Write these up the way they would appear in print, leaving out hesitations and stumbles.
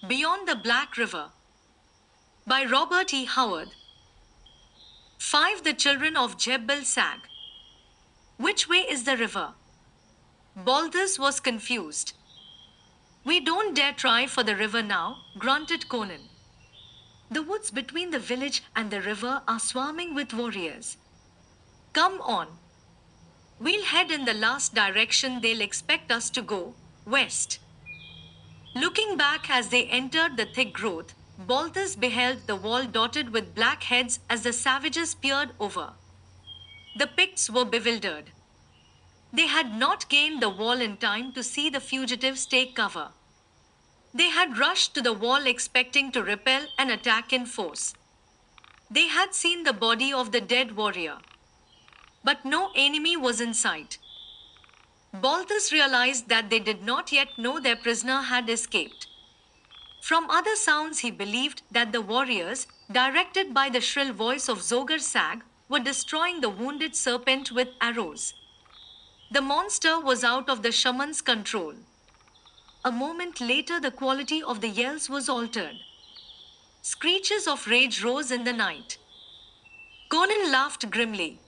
Beyond the Black River by Robert E. Howard. 5. The Children of Jebel Sag. Which way is the river? Balthus was confused. We don't dare try for the river now, grunted Conan. The woods between the village and the river are swarming with warriors. Come on. We'll head in the last direction they'll expect us to go, west. Looking back as they entered the thick growth, Balthus beheld the wall dotted with black heads as the savages peered over. The Picts were bewildered. They had not gained the wall in time to see the fugitives take cover. They had rushed to the wall expecting to repel an attack in force. They had seen the body of the dead warrior. But no enemy was in sight. Balthus realized that they did not yet know their prisoner had escaped. From other sounds he believed that the warriors, directed by the shrill voice of Zogar Sag, were destroying the wounded serpent with arrows. The monster was out of the shaman's control. A moment later the quality of the yells was altered. Screeches of rage rose in the night. Conan laughed grimly.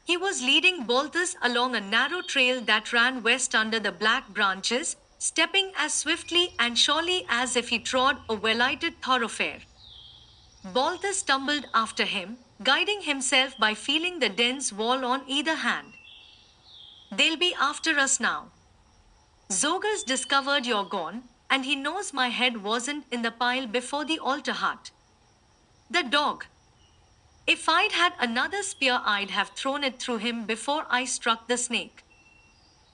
He was leading Balthus along a narrow trail that ran west under the black branches, stepping as swiftly and surely as if he trod a well-lighted thoroughfare. Balthus stumbled after him, guiding himself by feeling the dense wall on either hand. They'll be after us now. Zogar's discovered you're gone, and he knows my head wasn't in the pile before the altar hut. The dog. If I'd had another spear, I'd have thrown it through him before I struck the snake.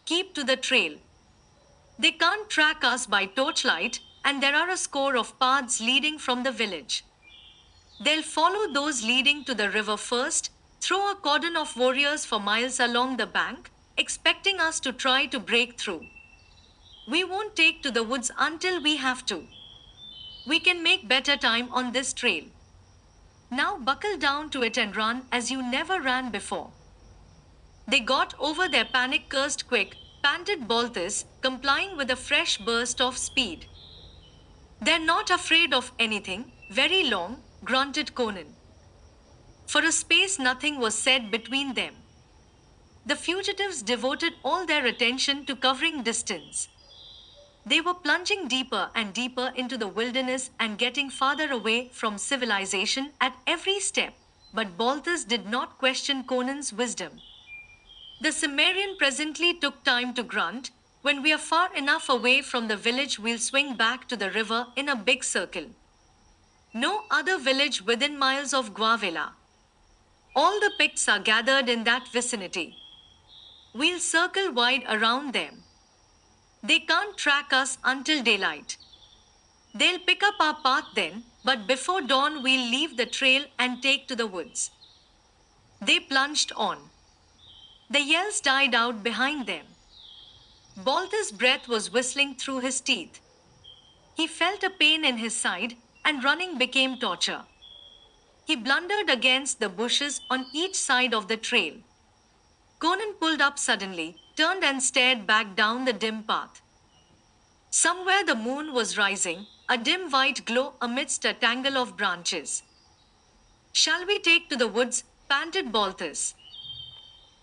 Keep to the trail. They can't track us by torchlight, and there are a score of paths leading from the village. They'll follow those leading to the river first, throw a cordon of warriors for miles along the bank, expecting us to try to break through. We won't take to the woods until we have to. We can make better time on this trail. Now buckle down to it and run as you never ran before. They got over their panic cursed quick, panted Balthus, complying with a fresh burst of speed. They're not afraid of anything, very long, grunted Conan. For a space nothing was said between them. The fugitives devoted all their attention to covering distance. They were plunging deeper and deeper into the wilderness and getting farther away from civilization at every step, but Balthus did not question Conan's wisdom. The Cimmerian presently took time to grunt, when we are far enough away from the village we'll swing back to the river in a big circle. No other village within miles of Guavela. All the Picts are gathered in that vicinity. We'll circle wide around them. They can't track us until daylight. They'll pick up our path then, but before dawn we'll leave the trail and take to the woods. They plunged on. The yells died out behind them. Balthus' breath was whistling through his teeth. He felt a pain in his side, and running became torture. He blundered against the bushes on each side of the trail. Conan pulled up suddenly, turned and stared back down the dim path. Somewhere the moon was rising, a dim white glow amidst a tangle of branches. Shall we take to the woods? Panted Balthus.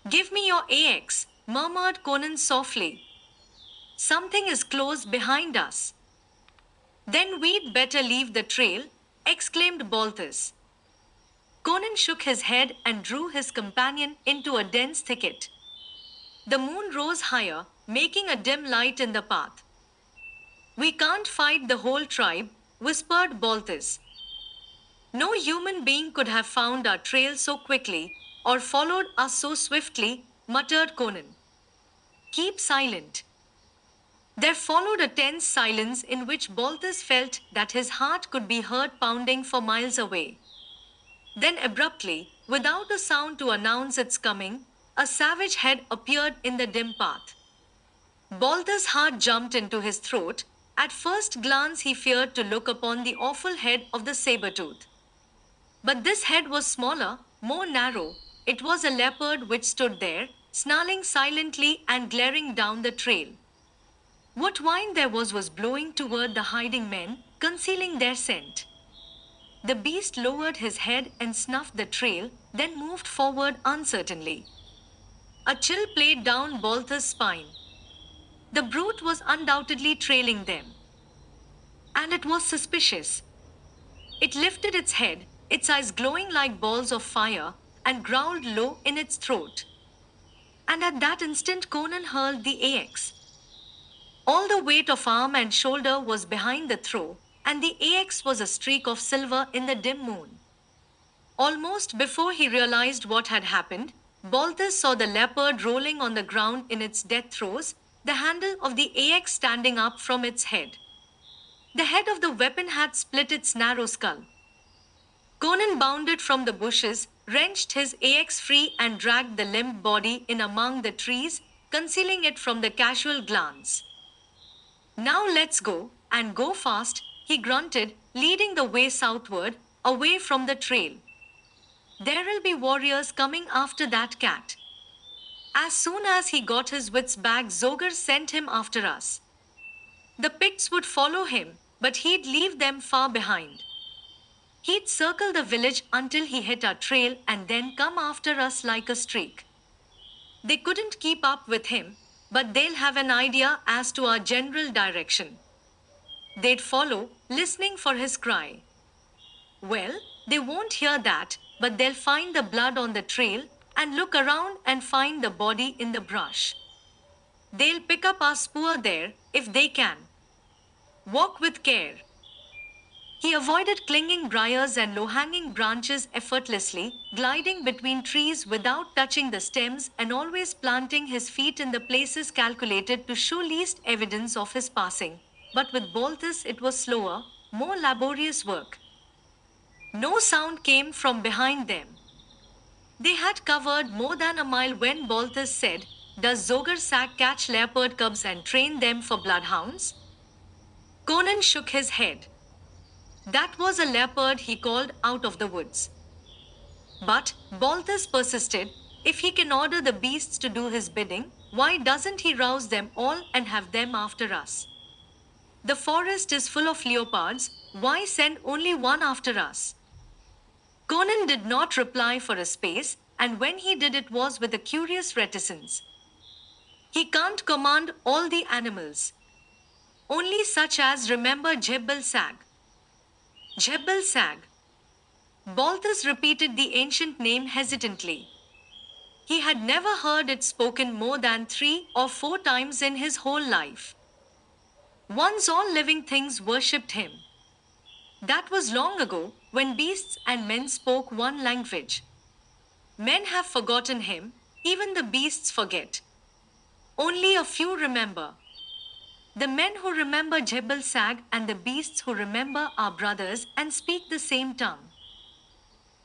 Give me your axe, murmured Conan softly. Something is close behind us. Then we'd better leave the trail, exclaimed Balthus. Conan shook his head and drew his companion into a dense thicket. The moon rose higher, making a dim light in the path. We can't fight the whole tribe, whispered Balthus. No human being could have found our trail so quickly, or followed us so swiftly, muttered Conan. Keep silent. There followed a tense silence in which Balthus felt that his heart could be heard pounding for miles away. Then abruptly, without a sound to announce its coming, a savage head appeared in the dim path. Balthus' heart jumped into his throat. At first glance he feared to look upon the awful head of the saber-tooth. But this head was smaller, more narrow. It was a leopard which stood there, snarling silently and glaring down the trail. What wine there was blowing toward the hiding men, concealing their scent. The beast lowered his head and snuffed the trail, then moved forward uncertainly. A chill played down Balthus' spine. The brute was undoubtedly trailing them. And it was suspicious. It lifted its head, its eyes glowing like balls of fire, and growled low in its throat. And at that instant Conan hurled the axe. All the weight of arm and shoulder was behind the throw, and the axe was a streak of silver in the dim moon. Almost before he realized what had happened, Balthus saw the leopard rolling on the ground in its death throes, the handle of the axe standing up from its head. The head of the weapon had split its narrow skull. Conan bounded from the bushes, wrenched his axe free and dragged the limp body in among the trees, concealing it from the casual glance. "Now let's go, and go fast," he grunted, leading the way southward, away from the trail. "There'll be warriors coming after that cat." As soon as he got his wits back, Zogar sent him after us. The Picts would follow him, but he'd leave them far behind. He'd circle the village until he hit our trail and then come after us like a streak. They couldn't keep up with him, but they'll have an idea as to our general direction. They'd follow, listening for his cry. Well, they won't hear that, but they'll find the blood on the trail and look around and find the body in the brush. They'll pick up our spoor there, if they can. Walk with care. He avoided clinging briars and low-hanging branches effortlessly, gliding between trees without touching the stems and always planting his feet in the places calculated to show least evidence of his passing. But with Balthus it was slower, more laborious work. No sound came from behind them. They had covered more than a mile when Balthus said, "Does Zogar Sag catch leopard cubs and train them for bloodhounds?" Conan shook his head. That was a leopard he called out of the woods. But, Balthus persisted, if he can order the beasts to do his bidding, why doesn't he rouse them all and have them after us? The forest is full of leopards, why send only one after us? Conan did not reply for a space, and when he did it was with a curious reticence. He can't command all the animals. Only such as remember Jebel Sag. Jebel Sag. Balthus repeated the ancient name hesitantly. He had never heard it spoken more than 3 or 4 times in his whole life. Once all living things worshipped him. That was long ago, when beasts and men spoke one language. Men have forgotten him, even the beasts forget. Only a few remember. The men who remember Jebel Sag and the beasts who remember are brothers and speak the same tongue.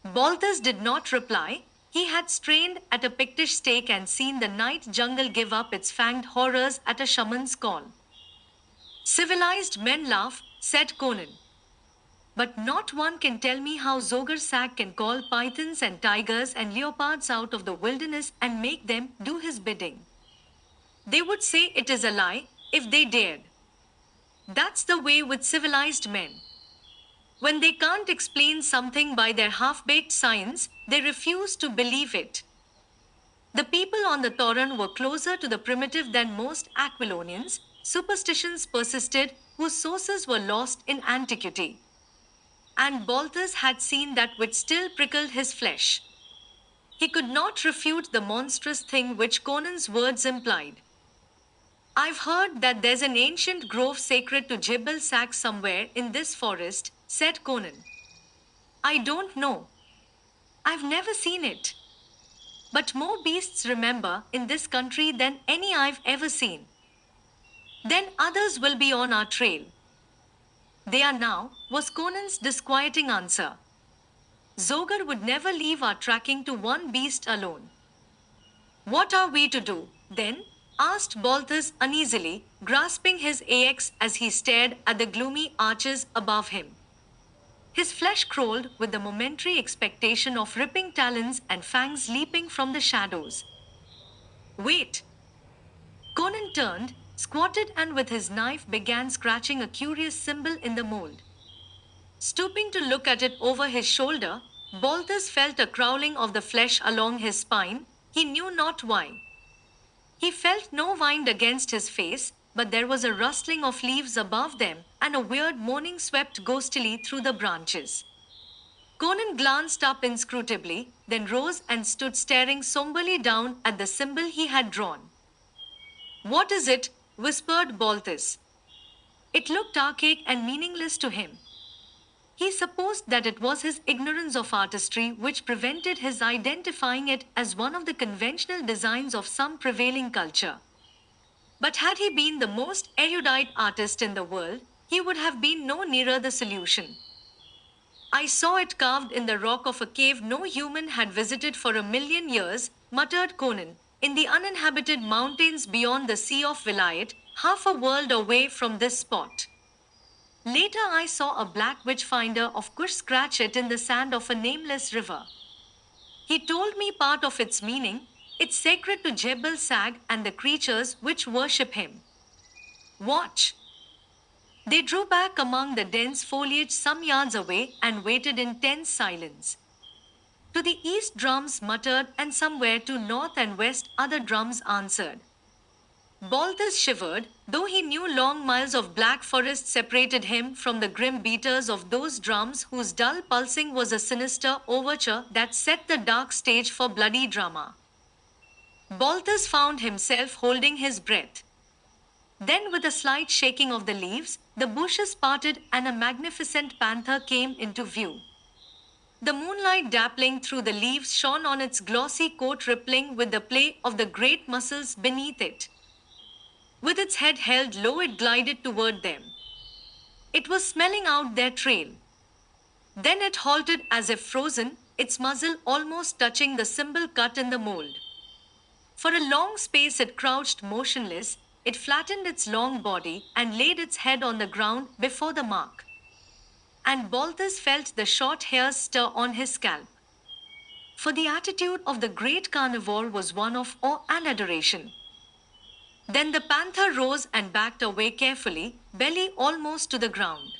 Balthus did not reply. He had strained at a Pictish stake and seen the night jungle give up its fanged horrors at a shaman's call. "Civilized men laugh," said Conan. "But not one can tell me how Zogar Sag can call pythons and tigers and leopards out of the wilderness and make them do his bidding. They would say it is a lie, if they dared. That's the way with civilized men. When they can't explain something by their half-baked science, they refuse to believe it." The people on the Tauran were closer to the primitive than most Aquilonians. Superstitions persisted, whose sources were lost in antiquity. And Balthus had seen that which still prickled his flesh. He could not refute the monstrous thing which Conan's words implied. "I've heard that there's an ancient grove sacred to Jebel Sag somewhere in this forest," said Conan. "I don't know. I've never seen it. But more beasts remember in this country than any I've ever seen. Then others will be on our trail." "They are now," was Conan's disquieting answer. "Zogar would never leave our tracking to one beast alone." "What are we to do, then?" asked Balthus uneasily, grasping his axe as he stared at the gloomy arches above him. His flesh crawled with the momentary expectation of ripping talons and fangs leaping from the shadows. "Wait." Conan turned, squatted and with his knife began scratching a curious symbol in the mold. Stooping to look at it over his shoulder, Balthus felt a crawling of the flesh along his spine, he knew not why. He felt no wind against his face, but there was a rustling of leaves above them, and a weird moaning swept ghostily through the branches. Conan glanced up inscrutably, then rose and stood staring somberly down at the symbol he had drawn. "What is it?" whispered Balthus. It looked archaic and meaningless to him. He supposed that it was his ignorance of artistry which prevented his identifying it as one of the conventional designs of some prevailing culture. But had he been the most erudite artist in the world, he would have been no nearer the solution. "I saw it carved in the rock of a cave no human had visited for 1,000,000 years, muttered Conan, "in the uninhabited mountains beyond the Sea of Vilayet, half a world away from this spot. Later I saw a black witch-finder of Kush scratch it in the sand of a nameless river. He told me part of its meaning: it's sacred to Jebel Sag and the creatures which worship him. Watch." They drew back among the dense foliage some yards away and waited in tense silence. To the east drums muttered, and somewhere to north and west other drums answered. Balthus shivered, though he knew long miles of black forest separated him from the grim beaters of those drums whose dull pulsing was a sinister overture that set the dark stage for bloody drama. Balthus found himself holding his breath. Then, with a slight shaking of the leaves, the bushes parted and a magnificent panther came into view. The moonlight dappling through the leaves shone on its glossy coat, rippling with the play of the great muscles beneath it. With its head held low, it glided toward them. It was smelling out their trail. Then it halted as if frozen, its muzzle almost touching the symbol cut in the mold. For a long space it crouched motionless. It flattened its long body and laid its head on the ground before the mark. And Balthus felt the short hairs stir on his scalp. For the attitude of the great carnivore was one of awe and adoration. Then the panther rose and backed away carefully, belly almost to the ground.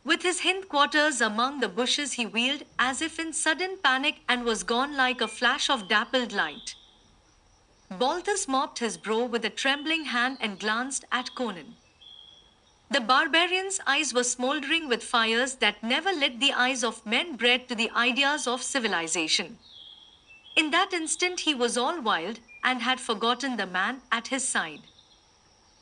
With his hindquarters among the bushes he wheeled as if in sudden panic and was gone like a flash of dappled light. Balthus mopped his brow with a trembling hand and glanced at Conan. The barbarian's eyes were smoldering with fires that never lit the eyes of men bred to the ideas of civilization. In that instant he was all wild and had forgotten the man at his side.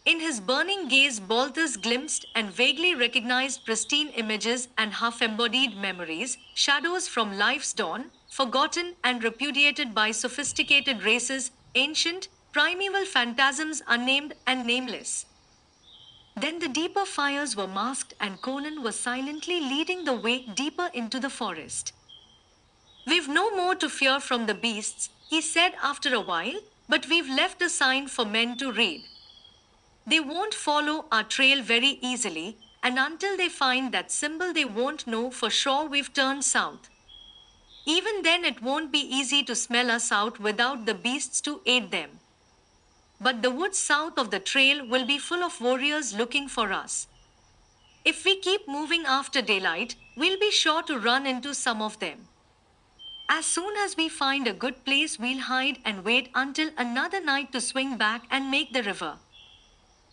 In his burning gaze Balthus glimpsed and vaguely recognized pristine images and half-embodied memories, shadows from life's dawn, forgotten and repudiated by sophisticated races, ancient, primeval phantasms unnamed and nameless. Then the deeper fires were masked and Conan was silently leading the way deeper into the forest. "We've no more to fear from the beasts," he said after a while, "but we've left a sign for men to read. They won't follow our trail very easily, and until they find that symbol they won't know for sure we've turned south. Even then it won't be easy to smell us out without the beasts to aid them. But the woods south of the trail will be full of warriors looking for us. If we keep moving after daylight, we'll be sure to run into some of them. As soon as we find a good place, we'll hide and wait until another night to swing back and make the river.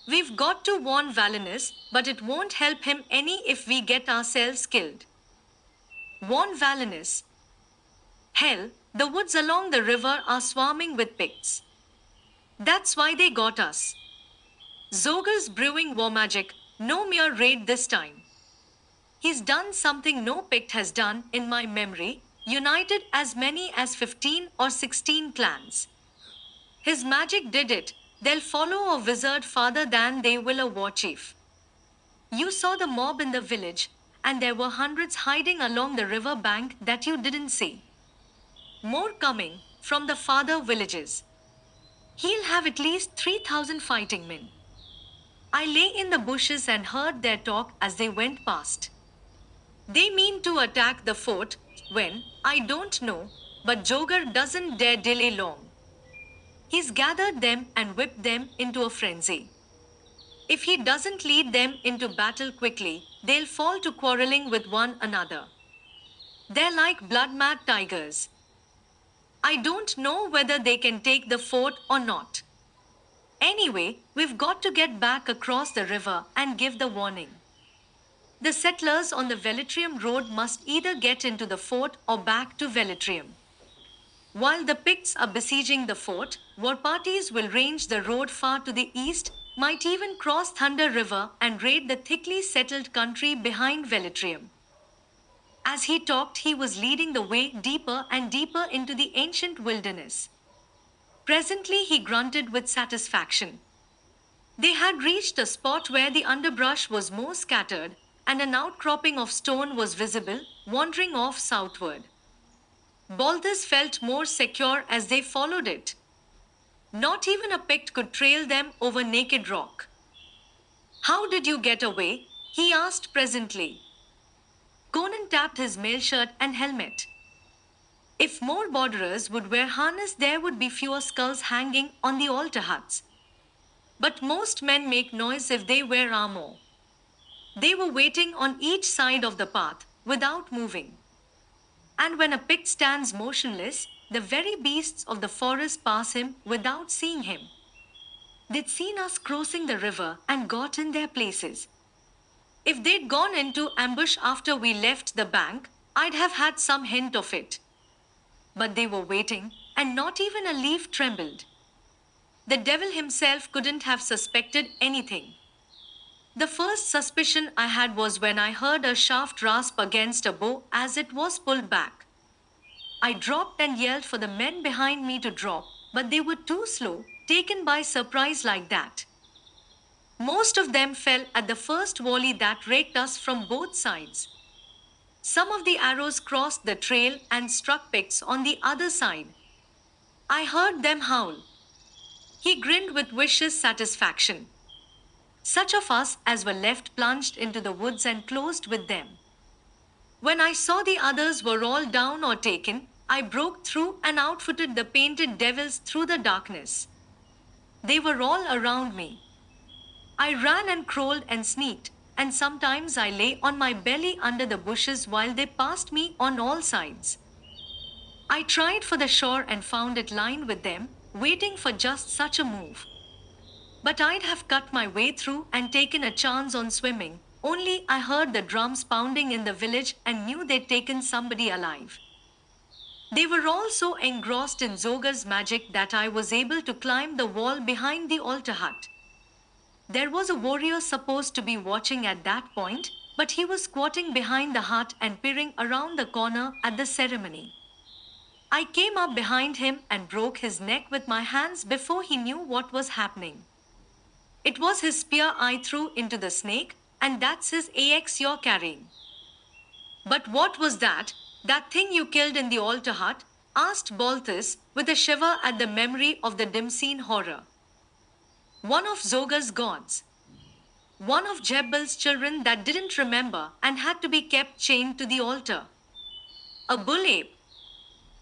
We've got to warn Valinus, but it won't help him any if we get ourselves killed." Warn Valinus? Hell, the woods along the river are swarming with Picts. That's why they got us. Zogar's brewing war magic, no mere raid this time. He's done something no Pict has done in my memory, united as many as 15 or 16 clans. His magic did it. They'll follow a wizard farther than they will a war chief. You saw the mob in the village, and there were hundreds hiding along the river bank that you didn't see. More coming from the farther villages. He'll have at least 3,000 fighting men. I lay in the bushes and heard their talk as they went past. They mean to attack the fort when, I don't know, but Jogar doesn't dare delay long. He's gathered them and whipped them into a frenzy. If he doesn't lead them into battle quickly, they'll fall to quarreling with one another. They're like blood-mad tigers. I don't know whether they can take the fort or not. Anyway, we've got to get back across the river and give the warning. The settlers on the Velitrium road must either get into the fort or back to Velitrium. While the Picts are besieging the fort, war parties will range the road far to the east, might even cross Thunder River and raid the thickly settled country behind Velitrium. As he talked, he was leading the way deeper and deeper into the ancient wilderness. Presently, he grunted with satisfaction. They had reached a spot where the underbrush was more scattered, and an outcropping of stone was visible, wandering off southward. Balthus felt more secure as they followed it. Not even a Pict could trail them over naked rock. "How did you get away?" he asked presently. Conan tapped his mail shirt and helmet. If more borderers would wear harness, there would be fewer skulls hanging on the altar huts. But most men make noise if they wear armor. They were waiting on each side of the path, without moving. And when a Pict stands motionless, the very beasts of the forest pass him without seeing him. They'd seen us crossing the river and got in their places. If they'd gone into ambush after we left the bank, I'd have had some hint of it. But they were waiting, and not even a leaf trembled. The devil himself couldn't have suspected anything. The first suspicion I had was when I heard a shaft rasp against a bow as it was pulled back. I dropped and yelled for the men behind me to drop, but they were too slow, taken by surprise like that. Most of them fell at the first volley that raked us from both sides. Some of the arrows crossed the trail and struck Picts on the other side. I heard them howl. He grinned with vicious satisfaction. Such of us as were left plunged into the woods and closed with them. When I saw the others were all down or taken, I broke through and outfooted the painted devils through the darkness. They were all around me. I ran and crawled and sneaked, and sometimes I lay on my belly under the bushes while they passed me on all sides. I tried for the shore and found it lined with them, waiting for just such a move. But I'd have cut my way through and taken a chance on swimming, only I heard the drums pounding in the village and knew they'd taken somebody alive. They were all so engrossed in Zogar's magic that I was able to climb the wall behind the altar hut. There was a warrior supposed to be watching at that point, but he was squatting behind the hut and peering around the corner at the ceremony. I came up behind him and broke his neck with my hands before he knew what was happening. It was his spear I threw into the snake, and that's his axe you're carrying. "But what was that thing you killed in the altar hut?" asked Balthus, with a shiver at the memory of the dim-seen horror. "One of Zogar's gods. One of Jebel's children that didn't remember and had to be kept chained to the altar. A bull ape.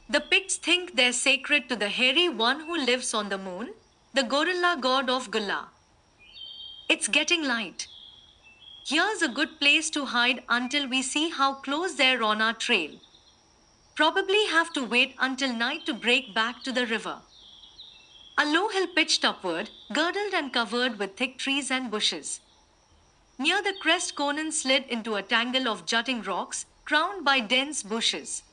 The Picts think they're sacred to the hairy one who lives on the moon, the gorilla god of Gula. It's getting light. Here's a good place to hide until we see how close they're on our trail. Probably have to wait until night to break back to the river." A low hill pitched upward, girdled and covered with thick trees and bushes. Near the crest, Conan slid into a tangle of jutting rocks, crowned by dense bushes.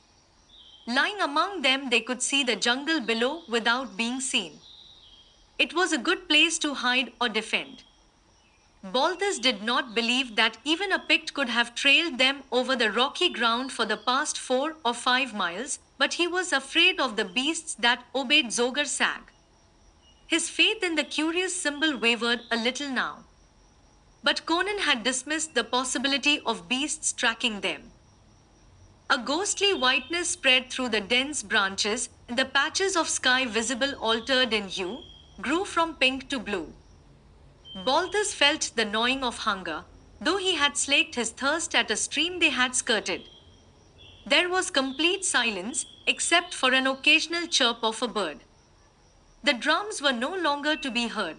Lying among them, they could see the jungle below without being seen. It was a good place to hide or defend. Balthus did not believe that even a Pict could have trailed them over the rocky ground for the past 4 or 5 miles, but he was afraid of the beasts that obeyed Zogar Sag. His faith in the curious symbol wavered a little now. But Conan had dismissed the possibility of beasts tracking them. A ghostly whiteness spread through the dense branches, and the patches of sky visible altered in hue, grew from pink to blue. Balthus felt the gnawing of hunger, though he had slaked his thirst at a stream they had skirted. There was complete silence, except for an occasional chirp of a bird. The drums were no longer to be heard.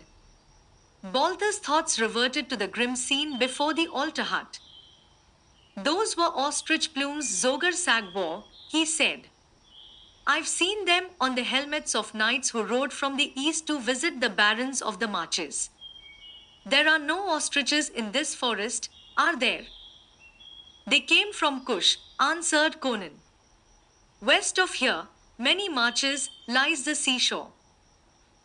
Balthus' thoughts reverted to the grim scene before the altar hut. Those were ostrich plumes Zogar Sag wore, he said. I've seen them on the helmets of knights who rode from the east to visit the barons of the marches. There are no ostriches in this forest, are there? They came from Kush, answered Conan. West of here, many marches, lies the seashore.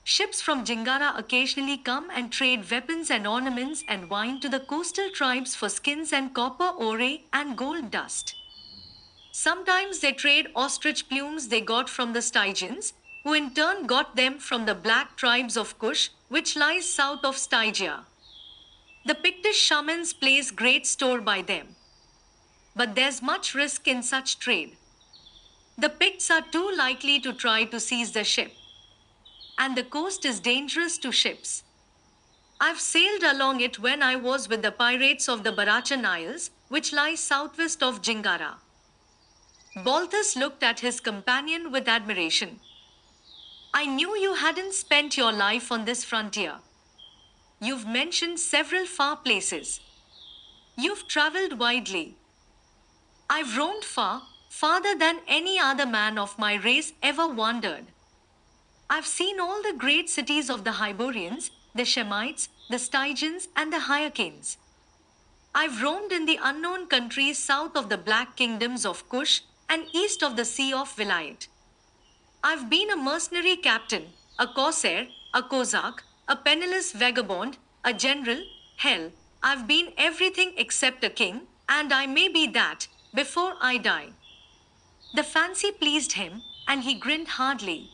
Ships from Jingara occasionally come and trade weapons and ornaments and wine to the coastal tribes for skins and copper ore and gold dust. Sometimes they trade ostrich plumes they got from the Stygians, who in turn got them from the black tribes of Kush, which lies south of Stygia. The Pictish shamans place great store by them. But there's much risk in such trade. The Picts are too likely to try to seize the ship. And the coast is dangerous to ships. I've sailed along it when I was with the pirates of the Barachan Isles, which lie southwest of Jingara. Balthus looked at his companion with admiration. I knew you hadn't spent your life on this frontier. You've mentioned several far places. You've traveled widely. I've roamed far, farther than any other man of my race ever wandered. I've seen all the great cities of the Hyborians, the Shemites, the Stygians, and the Hyrcanians. I've roamed in the unknown countries south of the black kingdoms of Kush and east of the Sea of Vilayet. I've been a mercenary captain, a corsair, a Cossack, a penniless vagabond, a general, hell, I've been everything except a king, and I may be that, before I die. The fancy pleased him, and he grinned hardly.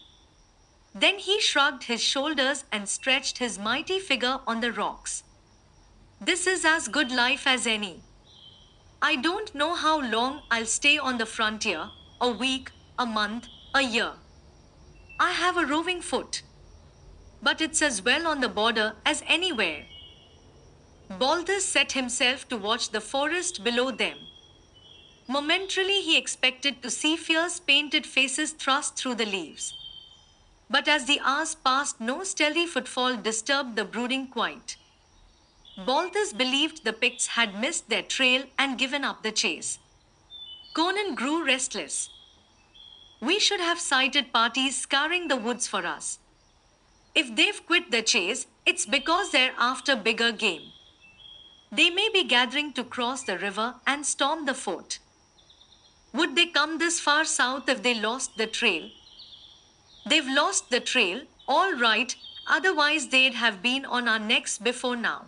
Then he shrugged his shoulders and stretched his mighty figure on the rocks. This is as good life as any. I don't know how long I'll stay on the frontier, a week, a month, a year. I have a roving foot. But it's as well on the border as anywhere. Balthus set himself to watch the forest below them. Momentarily he expected to see fierce painted faces thrust through the leaves. But as the hours passed, no stealthy footfall disturbed the brooding quiet. Balthus believed the Picts had missed their trail and given up the chase. Conan grew restless. We should have sighted parties scouring the woods for us. If they've quit the chase, it's because they're after bigger game. They may be gathering to cross the river and storm the fort. Would they come this far south if they lost the trail? They've lost the trail, all right, otherwise they'd have been on our necks before now.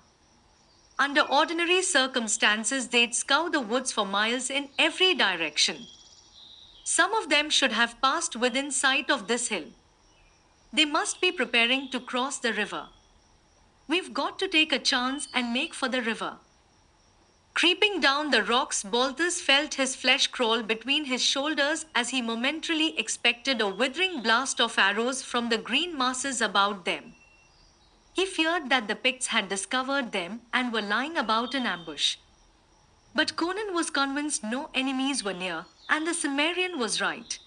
Under ordinary circumstances, they'd scour the woods for miles in every direction. Some of them should have passed within sight of this hill. They must be preparing to cross the river. We've got to take a chance and make for the river. Creeping down the rocks, Balthus felt his flesh crawl between his shoulders as he momentarily expected a withering blast of arrows from the green masses about them. He feared that the Picts had discovered them and were lying about in ambush. But Conan was convinced no enemies were near, and the Cimmerian was right.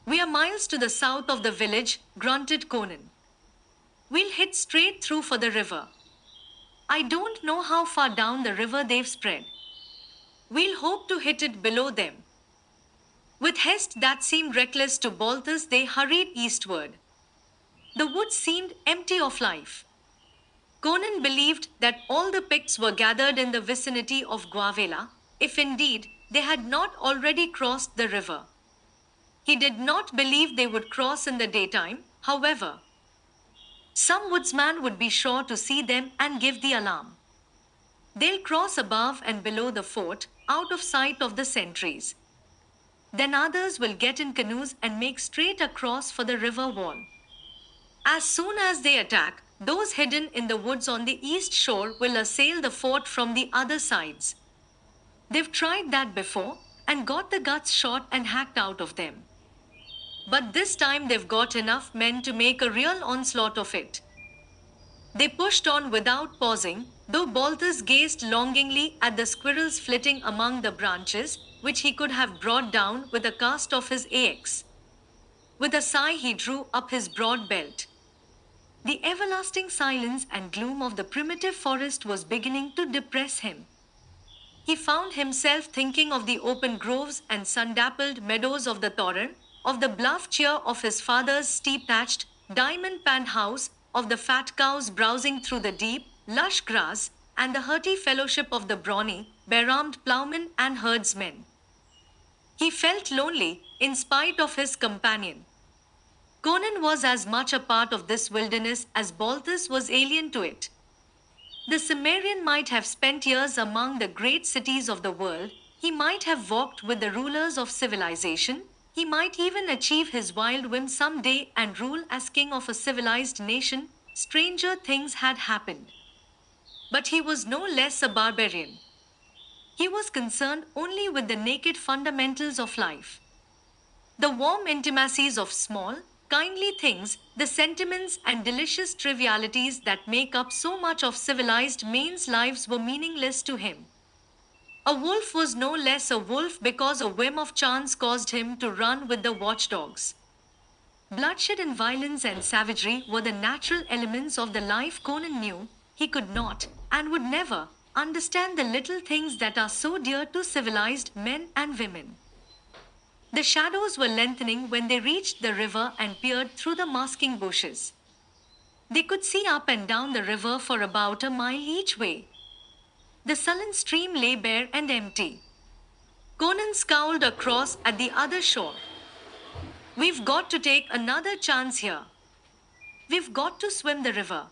We are miles to the south of the village, grunted Conan. We'll hit straight through for the river. I don't know how far down the river they've spread. We'll hope to hit it below them. With haste that seemed reckless to Balthus, they hurried eastward. The woods seemed empty of life. Conan believed that all the Picts were gathered in the vicinity of Guavela, if indeed they had not already crossed the river. He did not believe they would cross in the daytime, however. Some woodsman would be sure to see them and give the alarm. They'll cross above and below the fort, out of sight of the sentries. Then others will get in canoes and make straight across for the river wall. As soon as they attack, those hidden in the woods on the east shore will assail the fort from the other sides. They've tried that before and got the guts shot and hacked out of them. But this time they've got enough men to make a real onslaught of it. They pushed on without pausing, though Balthus gazed longingly at the squirrels flitting among the branches, which he could have brought down with a cast of his axe. With a sigh he drew up his broad belt. The everlasting silence and gloom of the primitive forest was beginning to depress him. He found himself thinking of the open groves and sun-dappled meadows of the Thorin, of the bluff cheer of his father's steep-thatched, diamond-paned house, of the fat cows browsing through the deep, lush grass, and the hearty fellowship of the brawny, bare-armed plowmen and herdsmen. He felt lonely, in spite of his companion. Conan was as much a part of this wilderness as Balthus was alien to it. The Cimmerian might have spent years among the great cities of the world, he might have walked with the rulers of civilization, he might even achieve his wild whim some day and rule as king of a civilized nation. Stranger things had happened. But he was no less a barbarian. He was concerned only with the naked fundamentals of life. The warm intimacies of small, kindly things, the sentiments and delicious trivialities that make up so much of civilized men's lives were meaningless to him. A wolf was no less a wolf because a whim of chance caused him to run with the watchdogs. Bloodshed and violence and savagery were the natural elements of the life Conan knew. He could not, and would never, understand the little things that are so dear to civilized men and women. The shadows were lengthening when they reached the river and peered through the masking bushes. They could see up and down the river for about a mile each way. The sullen stream lay bare and empty. Conan scowled across at the other shore. "We've got to take another chance here. We've got to swim the river.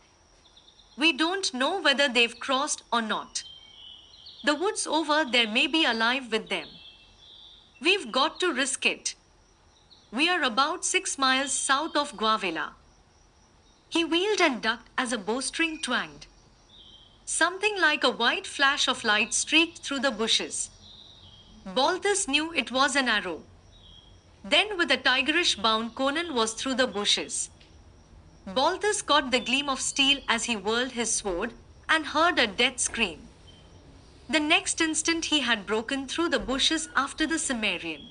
We don't know whether they've crossed or not. The woods over there may be alive with them. We've got to risk it. We are about 6 miles south of Guavela." He wheeled and ducked as a bowstring twanged. Something like a white flash of light streaked through the bushes. Balthus knew it was an arrow. Then with a tigerish bound Conan was through the bushes. Balthus caught the gleam of steel as he whirled his sword, and heard a death scream. The next instant he had broken through the bushes after the Cimmerian.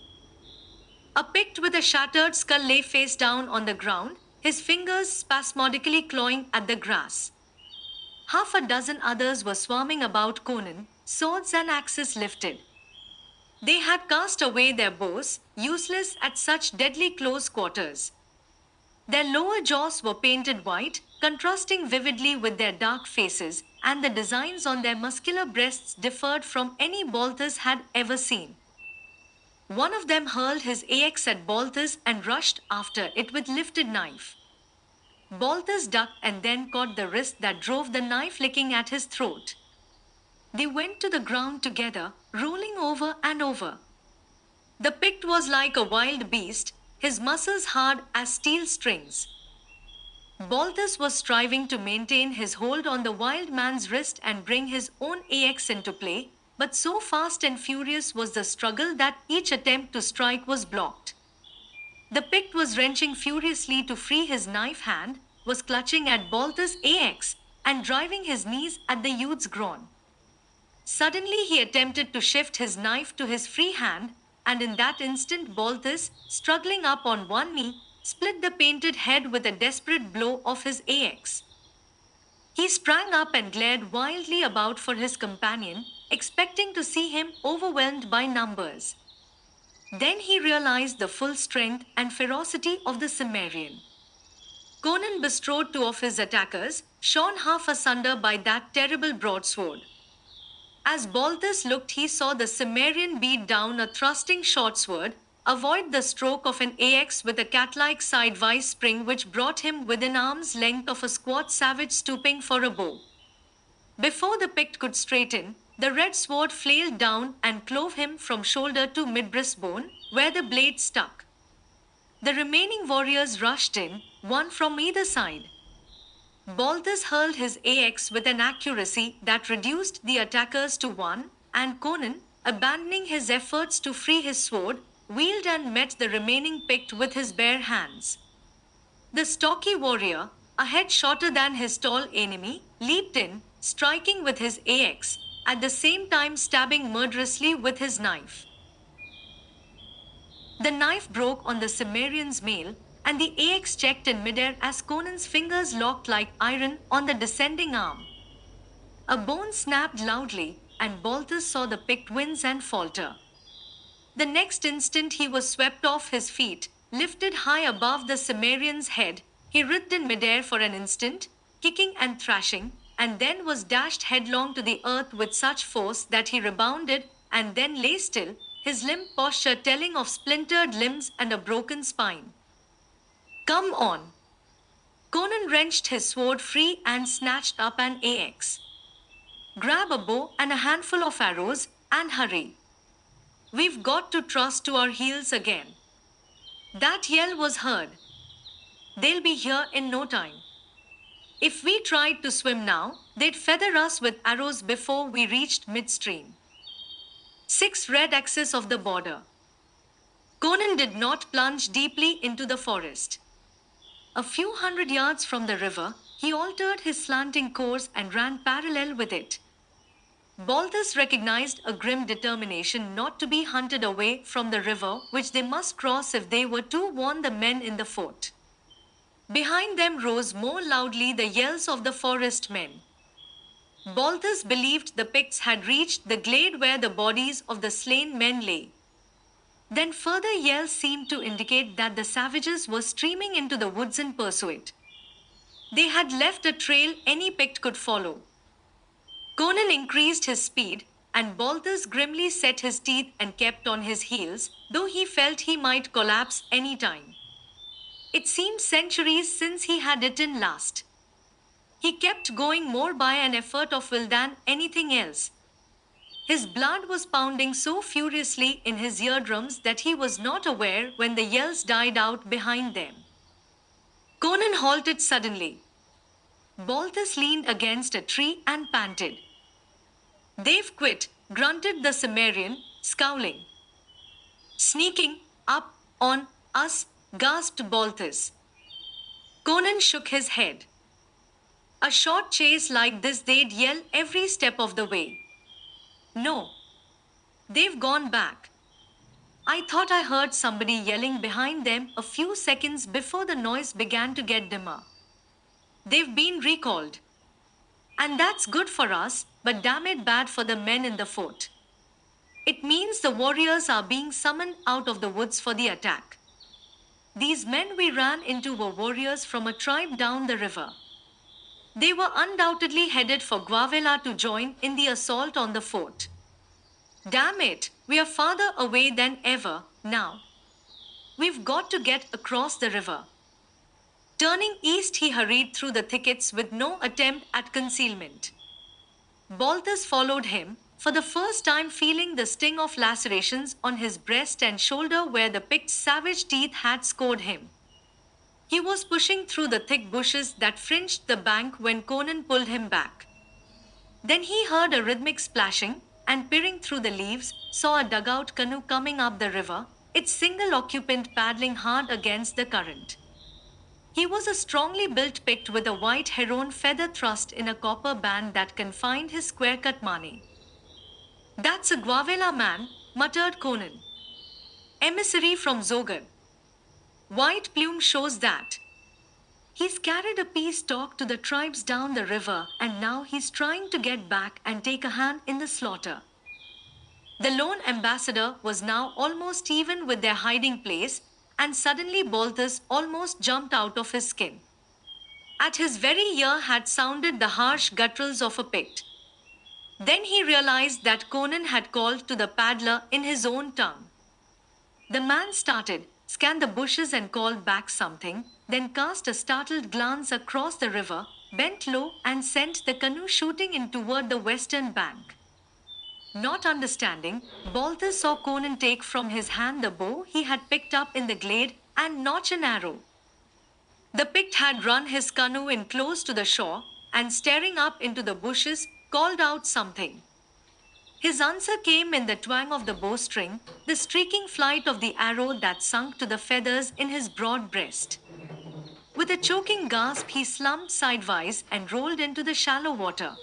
A Pict with a shattered skull lay face down on the ground, his fingers spasmodically clawing at the grass. Half a dozen others were swarming about Conan, swords and axes lifted. They had cast away their bows, useless at such deadly close quarters. Their lower jaws were painted white, contrasting vividly with their dark faces, and the designs on their muscular breasts differed from any Balthus had ever seen. One of them hurled his axe at Balthus and rushed after it with lifted knife. Balthus ducked and then caught the wrist that drove the knife licking at his throat. They went to the ground together, rolling over and over. The Pict was like a wild beast, his muscles hard as steel strings. Balthus was striving to maintain his hold on the wild man's wrist and bring his own axe into play, but so fast and furious was the struggle that each attempt to strike was blocked. The Pict was wrenching furiously to free his knife hand, was clutching at Balthus' axe, and driving his knees at the youth's groin. Suddenly he attempted to shift his knife to his free hand, and in that instant Balthus, struggling up on one knee, split the painted head with a desperate blow of his axe. He sprang up and glared wildly about for his companion, expecting to see him overwhelmed by numbers. Then he realized the full strength and ferocity of the Cimmerian. Conan bestrode 2 of his attackers, shorn half asunder by that terrible broadsword. As Balthus looked, he saw the Cimmerian beat down a thrusting short sword, avoid the stroke of an axe with a cat-like sidewise spring which brought him within arm's length of a squat savage stooping for a bow. Before the Pict could straighten, the red sword flailed down and clove him from shoulder to mid-breastbone, where the blade stuck. The remaining warriors rushed in, one from either side. Balthus hurled his axe with an accuracy that reduced the attackers to 1, and Conan, abandoning his efforts to free his sword, wheeled and met the remaining Pict with his bare hands. The stocky warrior, a head shorter than his tall enemy, leaped in, striking with his axe, at the same time stabbing murderously with his knife. The knife broke on the Cimmerian's mail, and the axe checked in midair as Conan's fingers locked like iron on the descending arm. A bone snapped loudly, and Balthus saw the picked wince and falter. The next instant he was swept off his feet, lifted high above the Cimmerian's head. He writhed in midair for an instant, kicking and thrashing, and then was dashed headlong to the earth with such force that he rebounded and then lay still, his limp posture telling of splintered limbs and a broken spine. Come on! Conan wrenched his sword free and snatched up an axe. Grab a bow and a handful of arrows, and hurry. We've got to trust to our heels again. That yell was heard. They'll be here in no time. If we tried to swim now, they'd feather us with arrows before we reached midstream. 6 red axes of the border. Conan did not plunge deeply into the forest. A few hundred yards from the river, he altered his slanting course and ran parallel with it. Balthus recognized a grim determination not to be hunted away from the river which they must cross if they were to warn the men in the fort. Behind them rose more loudly the yells of the forest men. Balthus believed the Picts had reached the glade where the bodies of the slain men lay. Then further yells seemed to indicate that the savages were streaming into the woods in pursuit. They had left a trail any Pict could follow. Conan increased his speed, and Balthus grimly set his teeth and kept on his heels, though he felt he might collapse any time. It seemed centuries since he had eaten last. He kept going more by an effort of will than anything else. His blood was pounding so furiously in his eardrums that he was not aware when the yells died out behind them. Conan halted suddenly. Balthus leaned against a tree and panted. They've quit, grunted the Cimmerian, scowling. Sneaking up on us, gasped Balthus. Conan shook his head. A short chase like this they'd yell every step of the way. No. They've gone back. I thought I heard somebody yelling behind them a few seconds before the noise began to get dimmer. They've been recalled. And that's good for us, but damn it bad for the men in the fort. It means the warriors are being summoned out of the woods for the attack. These men we ran into were warriors from a tribe down the river. They were undoubtedly headed for Guavela to join in the assault on the fort. Damn it, we are farther away than ever now. We've got to get across the river. Turning east, he hurried through the thickets with no attempt at concealment. Balthus followed him, for the first time feeling the sting of lacerations on his breast and shoulder where the Pict's savage teeth had scored him. He was pushing through the thick bushes that fringed the bank when Conan pulled him back. Then he heard a rhythmic splashing, and peering through the leaves, saw a dugout canoe coming up the river, its single occupant paddling hard against the current. He was a strongly built Pict with a white heron feather thrust in a copper band that confined his square-cut mane. That's a Guavela man, muttered Conan. Emissary from Zogar. White plume shows that. He's carried a peace talk to the tribes down the river, and now he's trying to get back and take a hand in the slaughter. The lone ambassador was now almost even with their hiding place, and suddenly Balthus almost jumped out of his skin. At his very ear had sounded the harsh gutturals of a Pict. Then he realized that Conan had called to the paddler in his own tongue. The man started, scanned the bushes and called back something, then cast a startled glance across the river, bent low and sent the canoe shooting in toward the western bank. Not understanding, Balthus saw Conan take from his hand the bow he had picked up in the glade and notch an arrow. The Pict had run his canoe in close to the shore, and staring up into the bushes, called out something. His answer came in the twang of the bowstring, the streaking flight of the arrow that sunk to the feathers in his broad breast. With a choking gasp, he slumped sidewise and rolled into the shallow water.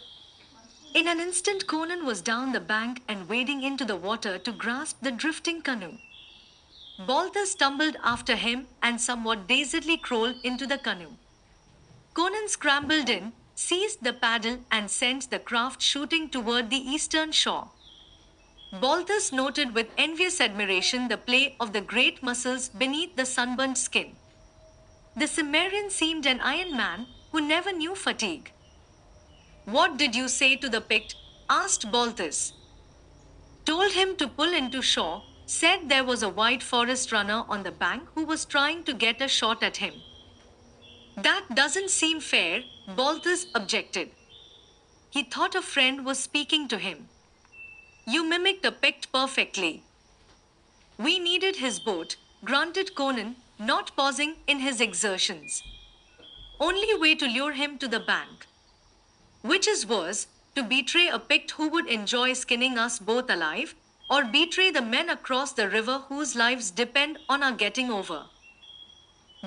In an instant, Conan was down the bank and wading into the water to grasp the drifting canoe. Balthus stumbled after him and somewhat dazedly crawled into the canoe. Conan scrambled in, seized the paddle, and sent the craft shooting toward the eastern shore. Balthus noted with envious admiration the play of the great muscles beneath the sunburnt skin. The Cimmerian seemed an iron man who never knew fatigue. "What did you say to the Pict?" asked Balthus. "Told him to pull into shore, said there was a white forest runner on the bank who was trying to get a shot at him." "That doesn't seem fair," Balthus objected. "He thought a friend was speaking to him." "You mimicked a Pict perfectly." "We needed his boat," grunted Conan, not pausing in his exertions. "Only way to lure him to the bank. Which is worse, to betray a Pict who would enjoy skinning us both alive, or betray the men across the river whose lives depend on our getting over?"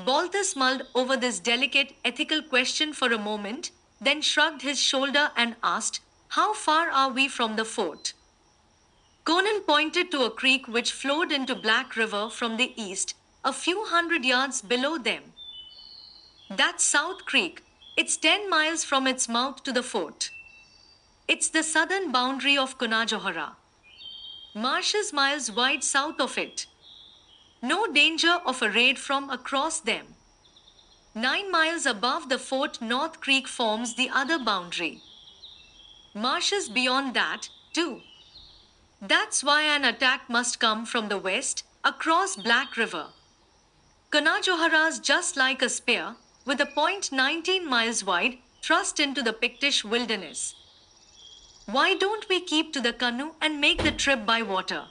Balthus mulled over this delicate ethical question for a moment, then shrugged his shoulder and asked, "How far are we from the fort?" Conan pointed to a creek which flowed into Black River from the east, a few hundred yards below them. "That's South Creek. It's 10 miles from its mouth to the fort. It's the southern boundary of Conajohara. Marshes miles wide south of it. No danger of a raid from across them. 9 miles above the fort, North Creek forms the other boundary. Marshes beyond that, too. That's why an attack must come from the west, across Black River. Conajohara's just like a spear, with a point 19 miles wide, thrust into the Pictish wilderness. Why don't we keep to the canoe and make the trip by water?"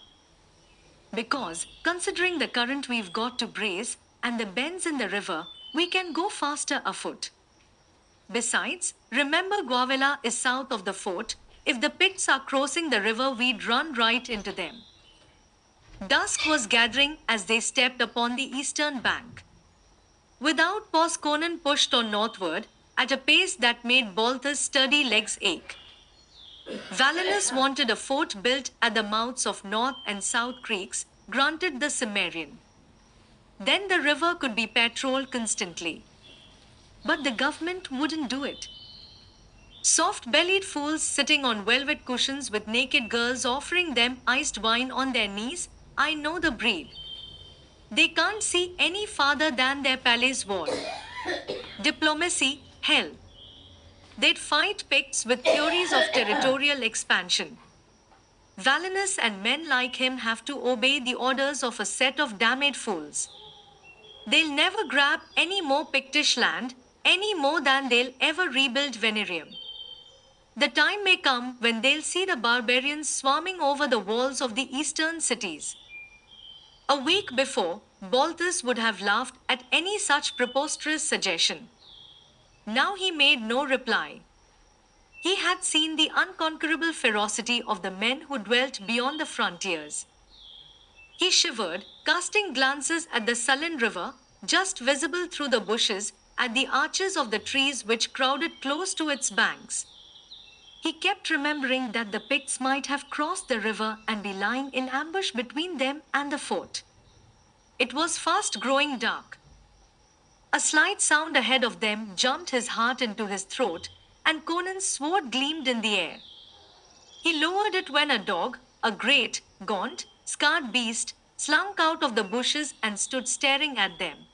"Because, considering the current we've got to brace, and the bends in the river, we can go faster afoot. Besides, remember Guavela is south of the fort. If the Picts are crossing the river, we'd run right into them." Dusk was gathering as they stepped upon the eastern bank. Without pause, Conan pushed on northward, at a pace that made Balthus' sturdy legs ache. "Valinus wanted a fort built at the mouths of North and South Creeks," grunted the Cimmerian. "Then the river could be patrolled constantly. But the government wouldn't do it. Soft-bellied fools sitting on velvet cushions with naked girls offering them iced wine on their knees, I know the breed. They can't see any farther than their palace wall. Diplomacy, hell. They'd fight Picts with theories of territorial expansion. Valinus and men like him have to obey the orders of a set of damned fools. They'll never grab any more Pictish land, any more than they'll ever rebuild Venerium. The time may come when they'll see the barbarians swarming over the walls of the eastern cities." A week before, Balthus would have laughed at any such preposterous suggestion. Now he made no reply. He had seen the unconquerable ferocity of the men who dwelt beyond the frontiers. He shivered, casting glances at the sullen river, just visible through the bushes, at the arches of the trees which crowded close to its banks. He kept remembering that the Picts might have crossed the river and be lying in ambush between them and the fort. It was fast growing dark. A slight sound ahead of them jumped his heart into his throat, and Conan's sword gleamed in the air. He lowered it when a dog, a great, gaunt, scarred beast, slunk out of the bushes and stood staring at them.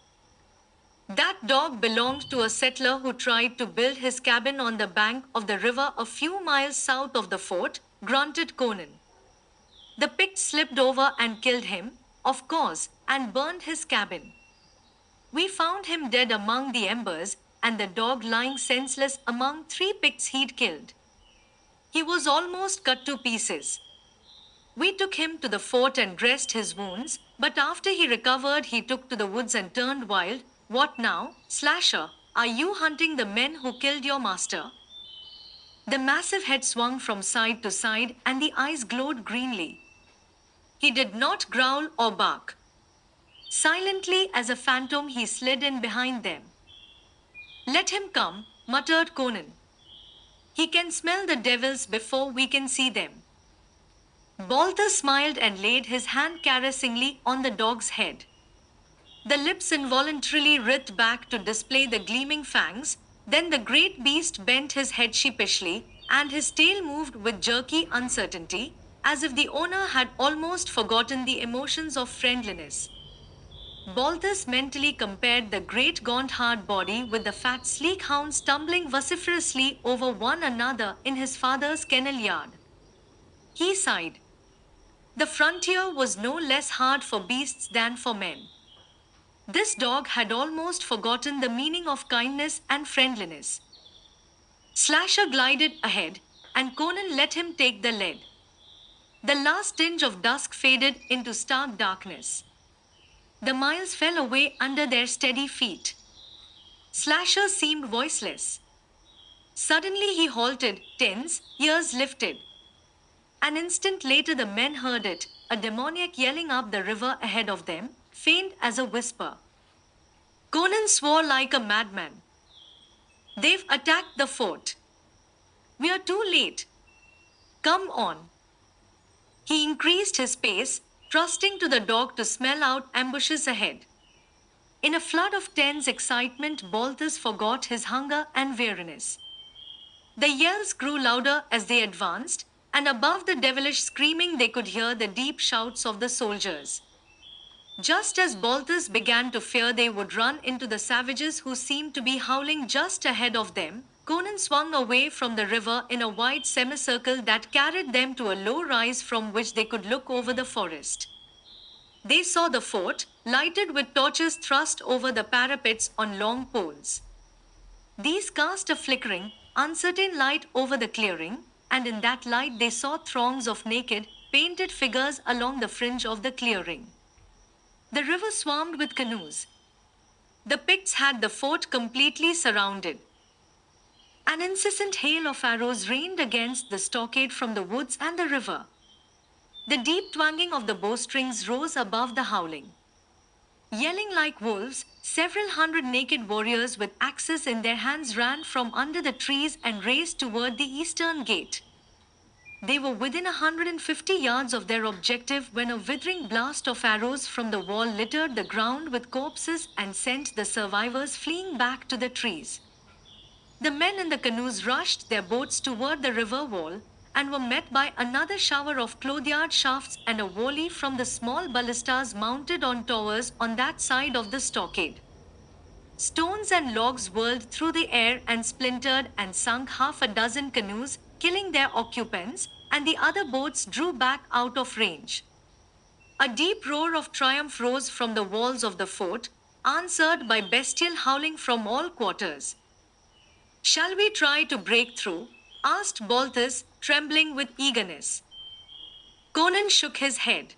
That dog belonged to a settler who tried to build his cabin on the bank of the river a few miles south of the fort, grunted Conan. The Picts slipped over and killed him, of course, and burned his cabin. We found him dead among the embers, and the dog lying senseless among 3 Picts he'd killed. He was almost cut to pieces. We took him to the fort and dressed his wounds, but after he recovered he took to the woods and turned wild. What now, Slasher? Are you hunting the men who killed your master?" The massive head swung from side to side and the eyes glowed greenly. He did not growl or bark. Silently as a phantom he slid in behind them. "Let him come," muttered Conan. "He can smell the devils before we can see them." Balthus smiled and laid his hand caressingly on the dog's head. The lips involuntarily writhed back to display the gleaming fangs, then the great beast bent his head sheepishly, and his tail moved with jerky uncertainty, as if the owner had almost forgotten the emotions of friendliness. Balthus mentally compared the great gaunt hard body with the fat sleek hounds tumbling vociferously over one another in his father's kennel yard. He sighed. The frontier was no less hard for beasts than for men. This dog had almost forgotten the meaning of kindness and friendliness. Slasher glided ahead, and Conan let him take the lead. The last tinge of dusk faded into stark darkness. The miles fell away under their steady feet. Slasher seemed voiceless. Suddenly he halted, tense, ears lifted. An instant later the men heard it, a demoniac yelling up the river ahead of them, faint as a whisper. Conan swore like a madman. They've attacked the fort. We are too late. Come on. He increased his pace, trusting to the dog to smell out ambushes ahead. In a flood of tense excitement, Balthus forgot his hunger and weariness. The yells grew louder as they advanced, and above the devilish screaming they could hear the deep shouts of the soldiers. Just as Balthus began to fear they would run into the savages who seemed to be howling just ahead of them, Conan swung away from the river in a wide semicircle that carried them to a low rise from which they could look over the forest. They saw the fort, lighted with torches thrust over the parapets on long poles. These cast a flickering, uncertain light over the clearing, and in that light they saw throngs of naked, painted figures along the fringe of the clearing. The river swarmed with canoes. The Picts had the fort completely surrounded. An incessant hail of arrows rained against the stockade from the woods and the river. The deep twanging of the bowstrings rose above the howling. Yelling like wolves, several hundred naked warriors with axes in their hands ran from under the trees and raced toward the eastern gate. They were within 150 yards of their objective when a withering blast of arrows from the wall littered the ground with corpses and sent the survivors fleeing back to the trees. The men in the canoes rushed their boats toward the river wall and were met by another shower of clothyard shafts and a volley from the small ballistas mounted on towers on that side of the stockade. Stones and logs whirled through the air and splintered and sunk half a dozen canoes, killing their occupants, and the other boats drew back out of range. A deep roar of triumph rose from the walls of the fort, answered by bestial howling from all quarters. "Shall we try to break through?" asked Balthus, trembling with eagerness. Conan shook his head.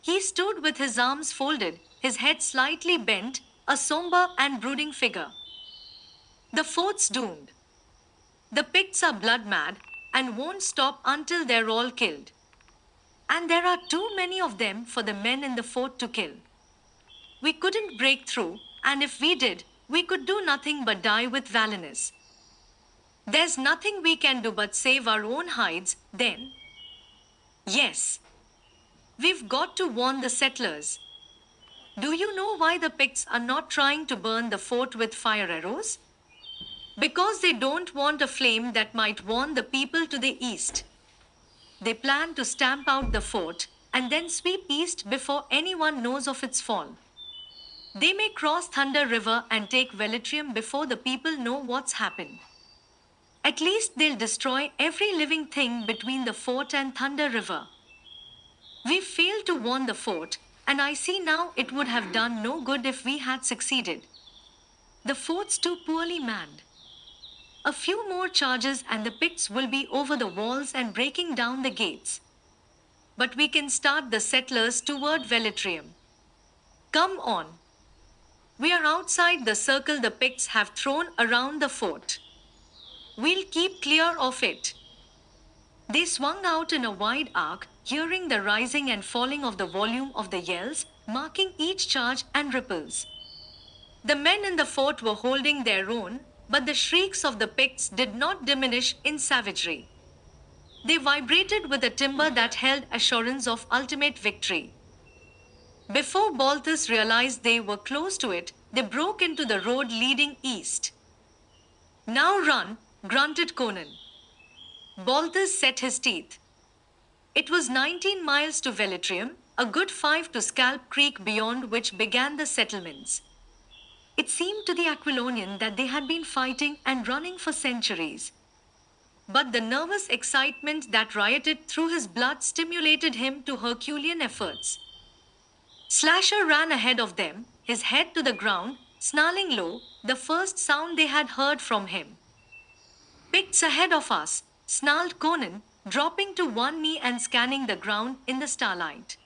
He stood with his arms folded, his head slightly bent, a somber and brooding figure. "The fort's doomed. The Picts are blood mad and won't stop until they're all killed. And there are too many of them for the men in the fort to kill. We couldn't break through, and if we did, we could do nothing but die with valiance. There's nothing we can do but save our own hides, then. Yes. We've got to warn the settlers. Do you know why the Picts are not trying to burn the fort with fire arrows? Because they don't want a flame that might warn the people to the east. They plan to stamp out the fort and then sweep east before anyone knows of its fall. They may cross Thunder River and take Velitrium before the people know what's happened. At least they'll destroy every living thing between the fort and Thunder River. We've failed to warn the fort, and I see now it would have done no good if we had succeeded. The fort's too poorly manned. A few more charges and the Picts will be over the walls and breaking down the gates. But we can start the settlers toward Velitrium. Come on. We are outside the circle the Picts have thrown around the fort. We'll keep clear of it." They swung out in a wide arc, hearing the rising and falling of the volume of the yells, marking each charge and ripples. The men in the fort were holding their own, but the shrieks of the Picts did not diminish in savagery. They vibrated with a timbre that held assurance of ultimate victory. Before Balthus realized they were close to it, they broke into the road leading east. Now run, grunted Conan. Balthus set his teeth. It was 19 miles to Velitrium, a good 5 to Scalp Creek beyond which began the settlements. It seemed to the Aquilonian that they had been fighting and running for centuries. But the nervous excitement that rioted through his blood stimulated him to Herculean efforts. Slasher ran ahead of them, his head to the ground, snarling low, the first sound they had heard from him. Picts ahead of us, snarled Conan, dropping to one knee and scanning the ground in the starlight.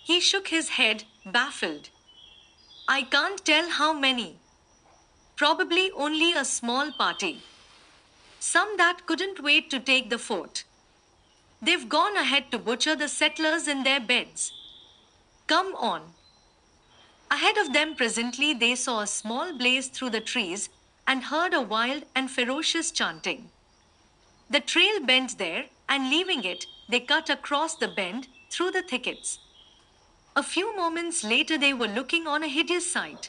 He shook his head, baffled. I can't tell how many. Probably only a small party. Some that couldn't wait to take the fort. They've gone ahead to butcher the settlers in their beds. Come on. Ahead of them presently they saw a small blaze through the trees and heard a wild and ferocious chanting. The trail bent there, and leaving it, they cut across the bend, through the thickets. A few moments later they were looking on a hideous sight.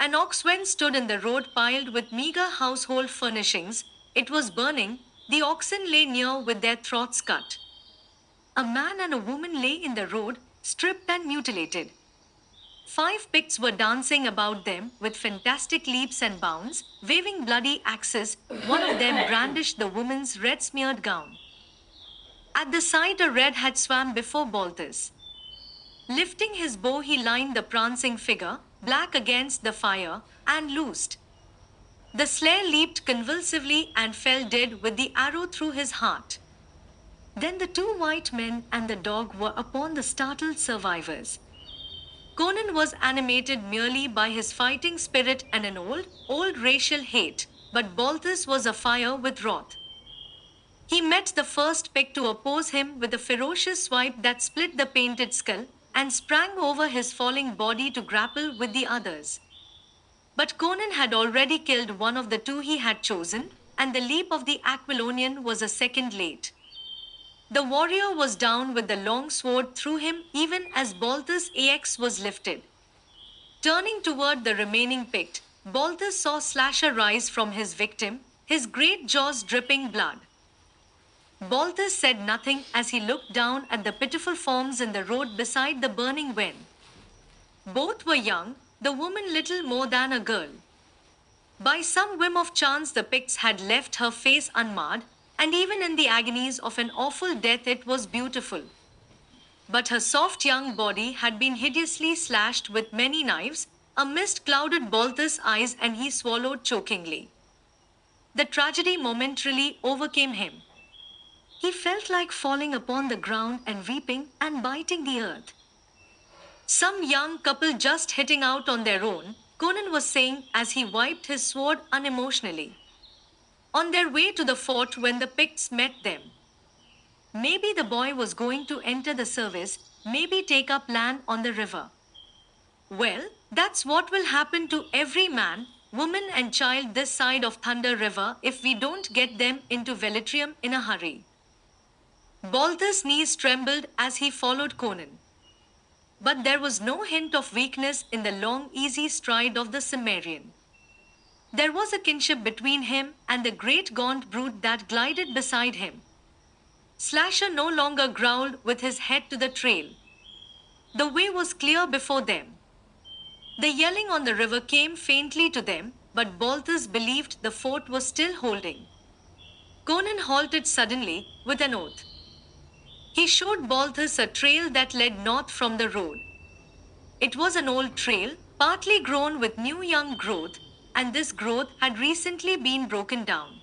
An ox wain stood in the road piled with meager household furnishings. It was burning, the oxen lay near with their throats cut. A man and a woman lay in the road, stripped and mutilated. 5 Picts were dancing about them with fantastic leaps and bounds, waving bloody axes. One of them brandished the woman's red-smeared gown. At the sight a red had swam before Balthus. Lifting his bow he lined the prancing figure, black against the fire, and loosed. The slayer leaped convulsively and fell dead with the arrow through his heart. Then the 2 white men and the dog were upon the startled survivors. Conan was animated merely by his fighting spirit and an old racial hate, but Balthus was afire with wrath. He met the first Pict to oppose him with a ferocious swipe that split the painted skull, and sprang over his falling body to grapple with the others. But Conan had already killed one of the 2 he had chosen, and the leap of the Aquilonian was a second late. The warrior was down with the long sword through him even as Balthus' axe was lifted. Turning toward the remaining Pict, Balthus saw Slasher rise from his victim, his great jaws dripping blood. Balthus said nothing as he looked down at the pitiful forms in the road beside the burning wen. Both were young, the woman little more than a girl. By some whim of chance the Picts had left her face unmarred, and even in the agonies of an awful death it was beautiful. But her soft young body had been hideously slashed with many knives. A mist clouded Balthus' eyes and he swallowed chokingly. The tragedy momentarily overcame him. He felt like falling upon the ground and weeping and biting the earth. Some young couple just hitting out on their own, Conan was saying as he wiped his sword unemotionally. On their way to the fort when the Picts met them. Maybe the boy was going to enter the service, maybe take up land on the river. Well, that's what will happen to every man, woman and child this side of Thunder River if we don't get them into Velitrium in a hurry. Balthus' knees trembled as he followed Conan. But there was no hint of weakness in the long easy stride of the Cimmerian. There was a kinship between him and the great gaunt brute that glided beside him. Slasher no longer growled with his head to the trail. The way was clear before them. The yelling on the river came faintly to them, but Balthus believed the fort was still holding. Conan halted suddenly, with an oath. He showed Balthus a trail that led north from the road. It was an old trail, partly grown with new young growth, and this growth had recently been broken down.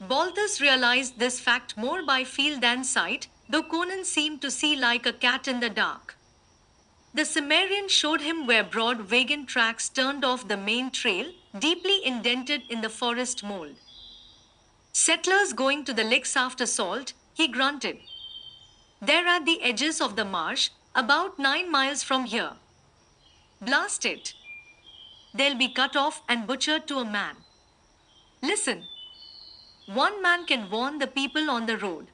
Balthus realized this fact more by feel than sight, though Conan seemed to see like a cat in the dark. The Cimmerian showed him where broad wagon tracks turned off the main trail, deeply indented in the forest mold. Settlers going to the licks after salt, he grunted. They're at the edges of the marsh, about 9 miles from here. Blast it. They'll be cut off and butchered to a man. Listen. One man can warn the people on the road.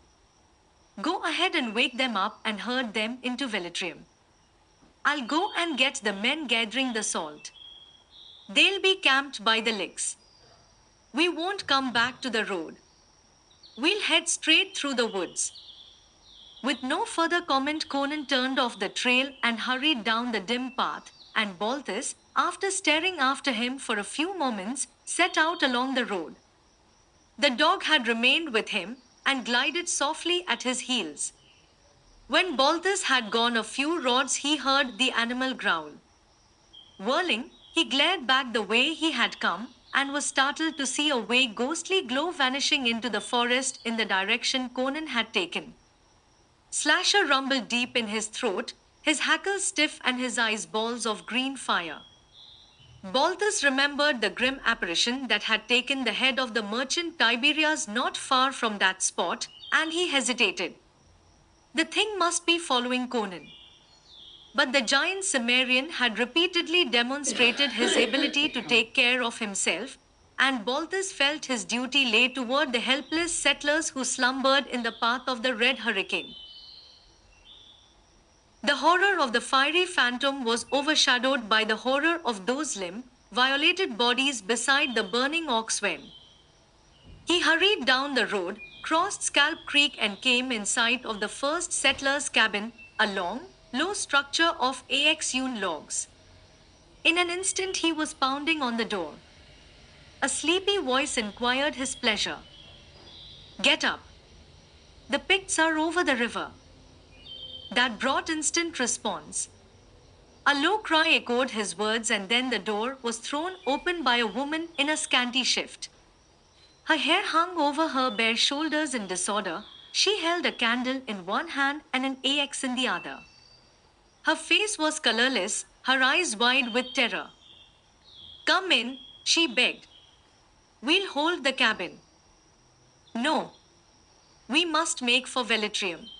Go ahead and wake them up and herd them into Velitrium. I'll go and get the men gathering the salt. They'll be camped by the licks. We won't come back to the road. We'll head straight through the woods. With no further comment, Conan turned off the trail and hurried down the dim path, and Balthus, after staring after him for a few moments, set out along the road. The dog had remained with him and glided softly at his heels. When Balthus had gone a few rods, he heard the animal growl. Whirling, he glared back the way he had come and was startled to see a vague ghostly glow vanishing into the forest in the direction Conan had taken. Slasher rumbled deep in his throat, his hackles stiff and his eyes balls of green fire. Balthus remembered the grim apparition that had taken the head of the merchant Tiberias not far from that spot, and he hesitated. The thing must be following Conan. But the giant Cimmerian had repeatedly demonstrated his ability to take care of himself, and Balthus felt his duty lay toward the helpless settlers who slumbered in the path of the Red Hurricane. The horror of the fiery phantom was overshadowed by the horror of those limb-violated bodies beside the burning ox wen. He hurried down the road, crossed Scalp Creek and came in sight of the first settler's cabin, a long, low structure of AX-hewn logs. In an instant he was pounding on the door. A sleepy voice inquired his pleasure. "Get up. The Picts are over the river." That brought instant response. A low cry echoed his words, and then the door was thrown open by a woman in a scanty shift. Her hair hung over her bare shoulders in disorder. She held a candle in one hand and an AX in the other. Her face was colorless, her eyes wide with terror. "Come in," she begged. "We'll hold the cabin." "No. We must make for Velitrium.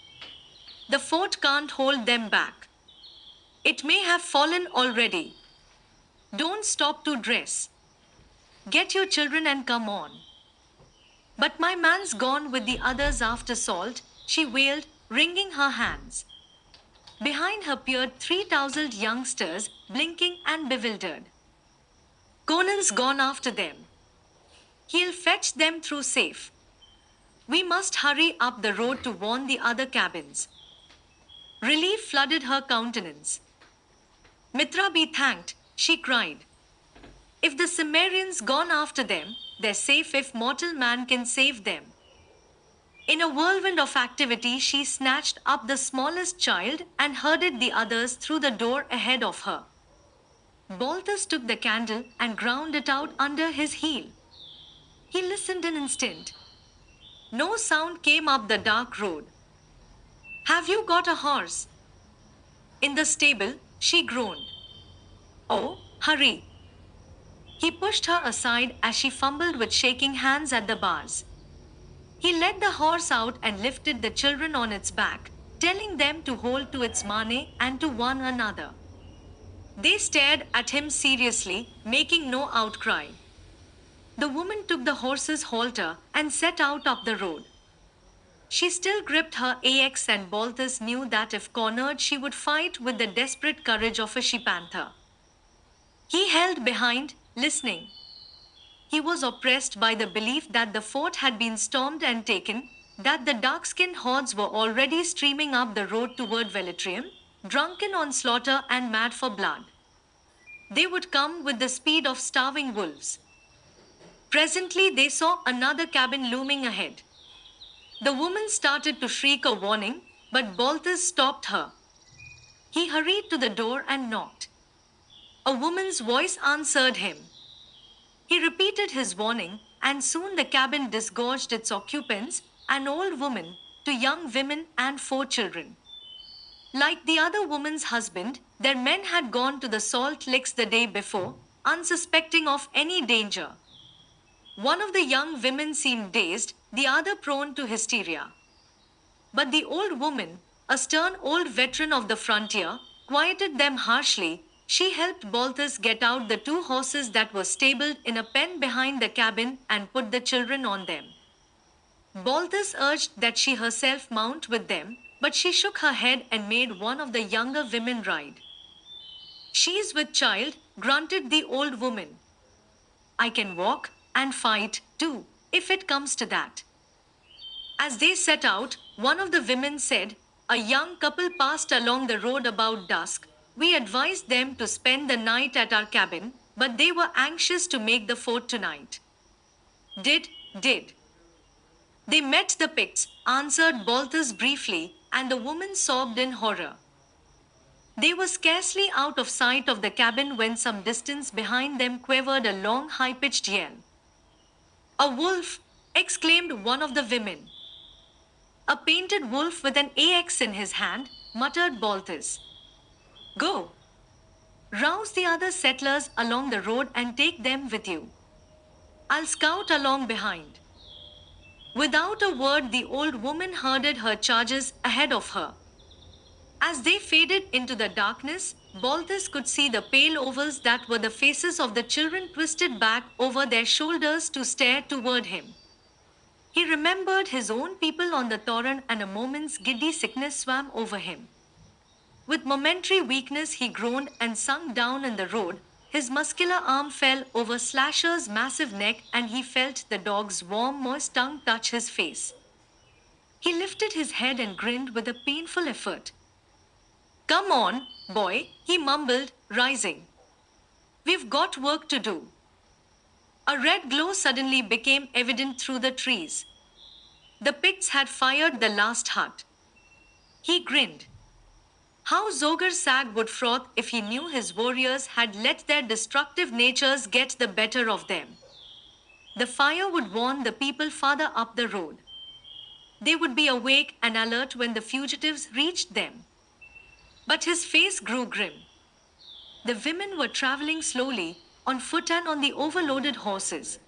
The fort can't hold them back. It may have fallen already. Don't stop to dress. Get your children and come on." "But my man's gone with the others after salt," she wailed, wringing her hands. Behind her peered 3 tousled youngsters, blinking and bewildered. "Conan's gone after them. He'll fetch them through safe. We must hurry up the road to warn the other cabins." Relief flooded her countenance. "Mithra be thanked," she cried. "If the Cimmerian's gone after them, they're safe if mortal man can save them." In a whirlwind of activity, she snatched up the smallest child and herded the others through the door ahead of her. Balthus took the candle and ground it out under his heel. He listened an instant. No sound came up the dark road. "Have you got a horse?" "In the stable," she groaned. "Oh, hurry." He pushed her aside as she fumbled with shaking hands at the bars. He led the horse out and lifted the children on its back, telling them to hold to its mane and to one another. They stared at him seriously, making no outcry. The woman took the horse's halter and set out up the road. She still gripped her AX, and Balthus knew that if cornered she would fight with the desperate courage of a she-panther. He held behind, listening. He was oppressed by the belief that the fort had been stormed and taken, that the dark-skinned hordes were already streaming up the road toward Velitrium, drunken on slaughter and mad for blood. They would come with the speed of starving wolves. Presently they saw another cabin looming ahead. The woman started to shriek a warning, but Balthus stopped her. He hurried to the door and knocked. A woman's voice answered him. He repeated his warning, and soon the cabin disgorged its occupants, an old woman, 2 young women and 4 children. Like the other woman's husband, their men had gone to the salt licks the day before, unsuspecting of any danger. One of the young women seemed dazed, the other prone to hysteria. But the old woman, a stern old veteran of the frontier, quieted them harshly. She helped Balthus get out the 2 horses that were stabled in a pen behind the cabin and put the children on them. Balthus urged that she herself mount with them, but she shook her head and made one of the younger women ride. She's with child, grunted the old woman. I can walk and fight too, if it comes to that. As they set out, one of the women said, a young couple passed along the road about dusk. We advised them to spend the night at our cabin, but they were anxious to make the fort tonight. Did. They met the Picts, answered Balthus briefly, and the woman sobbed in horror. They were scarcely out of sight of the cabin when some distance behind them quivered a long high-pitched yell. A wolf! Exclaimed one of the women. A painted wolf with an axe in his hand, muttered Balthus. Go! Rouse the other settlers along the road and take them with you. I'll scout along behind. Without a word, the old woman herded her charges ahead of her. As they faded into the darkness, Balthus could see the pale ovals that were the faces of the children twisted back over their shoulders to stare toward him. He remembered his own people on the Torrent, and a moment's giddy sickness swam over him. With momentary weakness, he groaned and sunk down in the road. His muscular arm fell over Slasher's massive neck, and he felt the dog's warm, moist tongue touch his face. He lifted his head and grinned with a painful effort. Come on, boy, he mumbled, rising. We've got work to do. A red glow suddenly became evident through the trees. The Picts had fired the last hut. He grinned. How Zogar Sag would froth if he knew his warriors had let their destructive natures get the better of them. The fire would warn the people farther up the road. They would be awake and alert when the fugitives reached them. But his face grew grim. The women were traveling slowly, on foot and on the overloaded horses.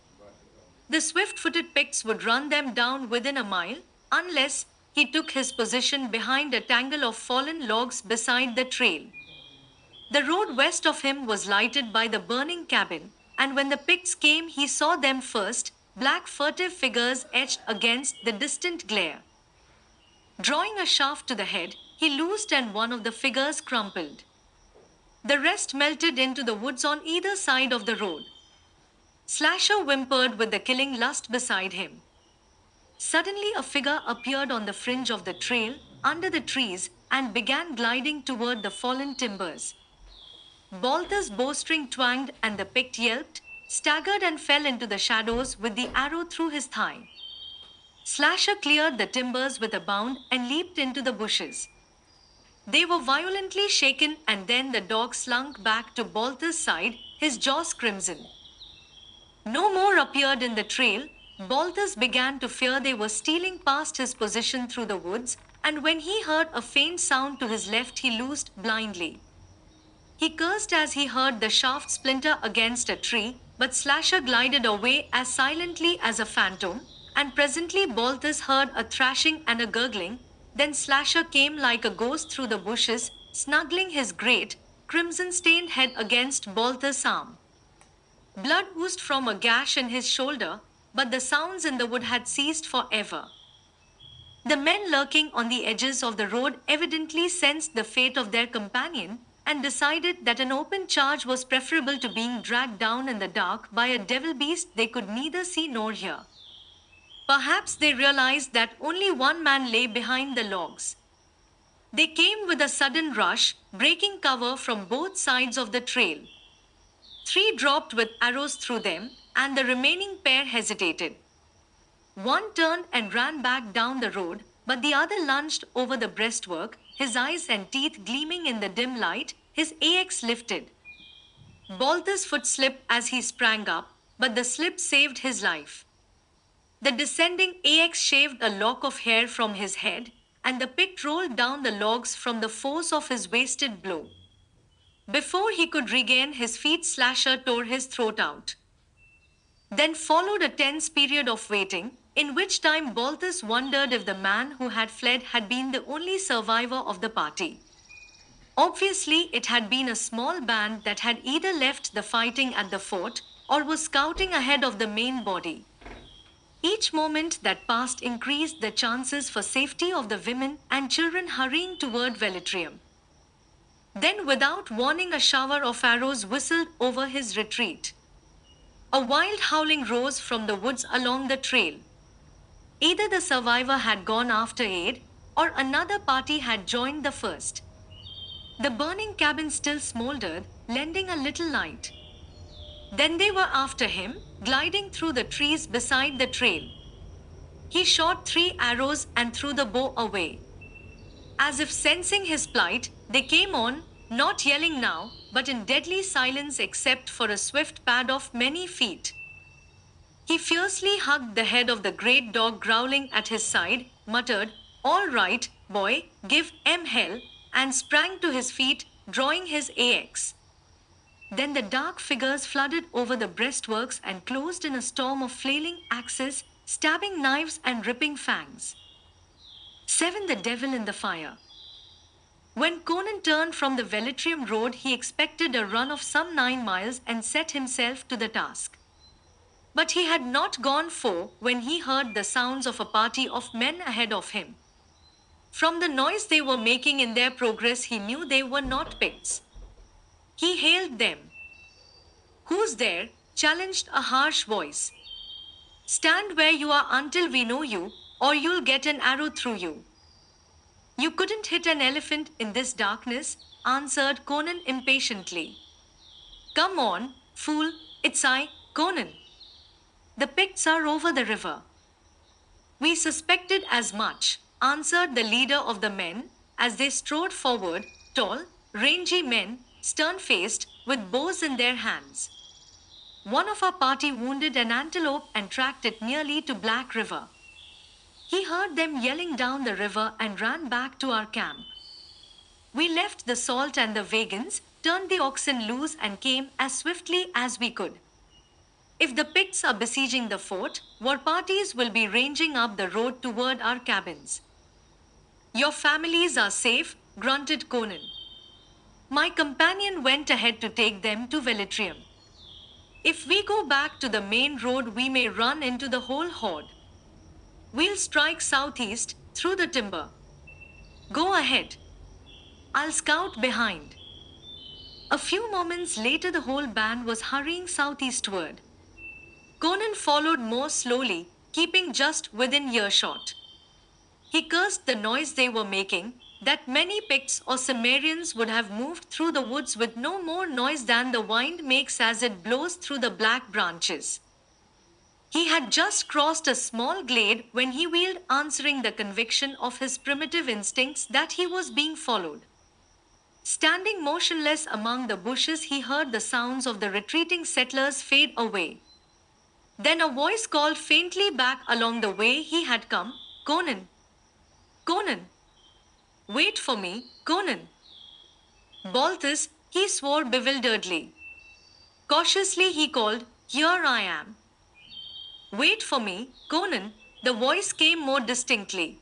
The swift-footed Picts would run them down within a mile, unless he took his position behind a tangle of fallen logs beside the trail. The road west of him was lighted by the burning cabin, and when the Picts came, he saw them first, black furtive figures etched against the distant glare. Drawing a shaft to the head, he loosed and one of the figures crumpled. The rest melted into the woods on either side of the road. Slasher whimpered with the killing lust beside him. Suddenly a figure appeared on the fringe of the trail, under the trees, and began gliding toward the fallen timbers. Balthus' bowstring twanged and the Pict yelped, staggered and fell into the shadows with the arrow through his thigh. Slasher cleared the timbers with a bound and leaped into the bushes. They were violently shaken, and then the dog slunk back to Balthus' side, his jaws crimson. No more appeared in the trail. Balthus began to fear they were stealing past his position through the woods, and when he heard a faint sound to his left, he loosed blindly. He cursed as he heard the shaft splinter against a tree, but Slasher glided away as silently as a phantom, and presently Balthus heard a thrashing and a gurgling. Then Slasher came like a ghost through the bushes, snuggling his great, crimson-stained head against Balthus' arm. Blood oozed from a gash in his shoulder, but the sounds in the wood had ceased forever. The men lurking on the edges of the road evidently sensed the fate of their companion, and decided that an open charge was preferable to being dragged down in the dark by a devil beast they could neither see nor hear. Perhaps they realized that only one man lay behind the logs. They came with a sudden rush, breaking cover from both sides of the trail. 3 dropped with arrows through them, and the remaining pair hesitated. One turned and ran back down the road, but the other lunged over the breastwork, his eyes and teeth gleaming in the dim light, his axe lifted. Balthus' foot slipped as he sprang up, but the slip saved his life. The descending axe shaved a lock of hair from his head, and the Pict rolled down the logs from the force of his wasted blow. Before he could regain his feet, Slasher tore his throat out. Then followed a tense period of waiting, in which time Balthus wondered if the man who had fled had been the only survivor of the party. Obviously, it had been a small band that had either left the fighting at the fort or was scouting ahead of the main body. Each moment that passed increased the chances for safety of the women and children hurrying toward Velitrium. Then, without warning, a shower of arrows whistled over his retreat. A wild howling rose from the woods along the trail. Either the survivor had gone after aid, or another party had joined the first. The burning cabin still smoldered, lending a little light. Then they were after him, gliding through the trees beside the trail. He shot 3 arrows and threw the bow away. As if sensing his plight, they came on, not yelling now, but in deadly silence except for a swift pad of many feet. He fiercely hugged the head of the great dog growling at his side, muttered, "All right, boy, give 'em hell," and sprang to his feet, drawing his axe. Then the dark figures flooded over the breastworks and closed in a storm of flailing axes, stabbing knives and ripping fangs. 7. The devil in the fire. When Conan turned from the Velitrium road, he expected a run of some 9 miles and set himself to the task. But he had not gone far when he heard the sounds of a party of men ahead of him. From the noise they were making in their progress, he knew they were not Picts. He hailed them. "Who's there?" challenged a harsh voice. "Stand where you are until we know you, or you'll get an arrow through you." "You couldn't hit an elephant in this darkness," answered Conan impatiently. "Come on, fool, it's I, Conan. The Picts are over the river." "We suspected as much," answered the leader of the men, as they strode forward, tall, rangy men, stern-faced, with bows in their hands. "One of our party wounded an antelope and tracked it nearly to Black River. He heard them yelling down the river and ran back to our camp. We left the salt and the wagons, turned the oxen loose and came as swiftly as we could. If the Picts are besieging the fort, war parties will be ranging up the road toward our cabins." "Your families are safe," grunted Conan. "My companion went ahead to take them to Velitrium. If we go back to the main road, we may run into the whole horde. We'll strike southeast, through the timber. Go ahead. I'll scout behind." A few moments later, the whole band was hurrying southeastward. Conan followed more slowly, keeping just within earshot. He cursed the noise they were making, that many Picts or Cimmerians would have moved through the woods with no more noise than the wind makes as it blows through the black branches. He had just crossed a small glade when he wheeled, answering the conviction of his primitive instincts that he was being followed. Standing motionless among the bushes, he heard the sounds of the retreating settlers fade away. Then a voice called faintly back along the way he had come, "Conan! Conan! Wait for me, Conan!" "Balthus," he swore bewilderedly. Cautiously he called, "Here I am." "Wait for me, Conan," the voice came more distinctly.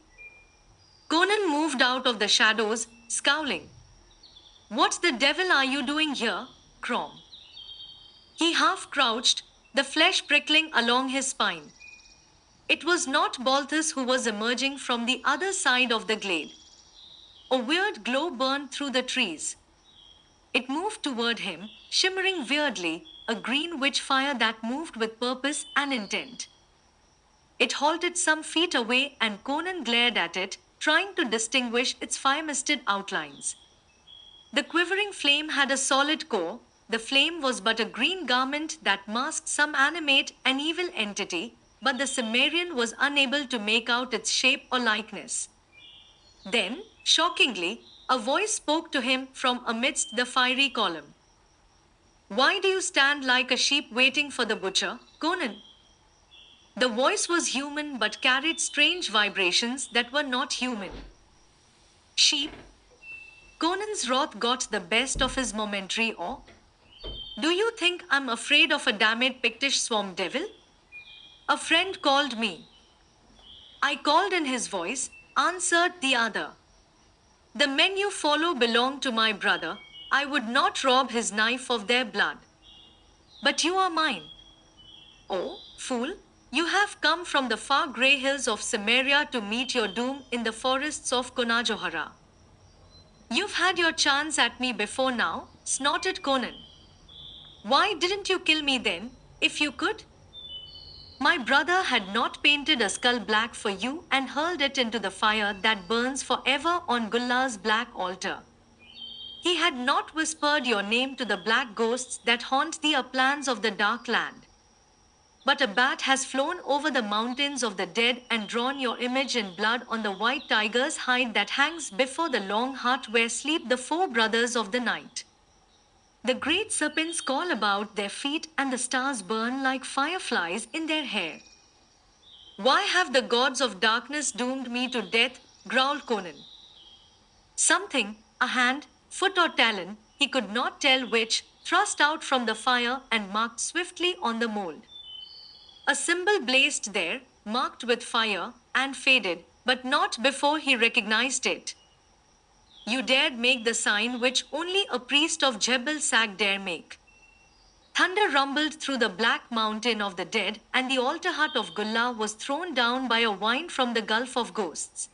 Conan moved out of the shadows, scowling. "What the devil are you doing here, Crom?" He half crouched, the flesh prickling along his spine. It was not Balthus who was emerging from the other side of the glade. A weird glow burned through the trees. It moved toward him, shimmering weirdly, a green witchfire that moved with purpose and intent. It halted some feet away, and Conan glared at it, trying to distinguish its fire-misted outlines. The quivering flame had a solid core. The flame was but a green garment that masked some animate and evil entity, but the Cimmerian was unable to make out its shape or likeness. Then, shockingly, a voice spoke to him from amidst the fiery column. "Why do you stand like a sheep waiting for the butcher, Conan?" The voice was human but carried strange vibrations that were not human. "Sheep?" Conan's wrath got the best of his momentary awe. "Do you think I'm afraid of a damned Pictish swamp devil? A friend called me." "I called in his voice," answered the other. "The men you follow belong to my brother. I would not rob his knife of their blood. But you are mine." "Oh, fool, You have come from the far grey hills of Samaria to meet your doom in the forests of Konajohara. You've had your chance at me before now, snorted Conan. Why didn't you kill me then, if you could? My brother had not painted a skull black for you and hurled it into the fire that burns forever on Gullah's black altar. He had not whispered your name to the black ghosts that haunt the uplands of the dark land. But a bat has flown over the mountains of the dead and drawn your image in blood on the white tiger's hide that hangs before the long hut where sleep the four brothers of the night. The great serpents call about their feet and the stars burn like fireflies in their hair. Why have the gods of darkness doomed me to death? Growled Conan. Something, a hand, foot or talon, he could not tell which, thrust out from the fire and marked swiftly on the mold. A symbol blazed there, marked with fire, and faded, but not before he recognized it. You dared make the sign which only a priest of Jebel Sag dare make. Thunder rumbled through the black mountain of the dead, and the altar hut of Gullah was thrown down by a wind from the gulf of ghosts.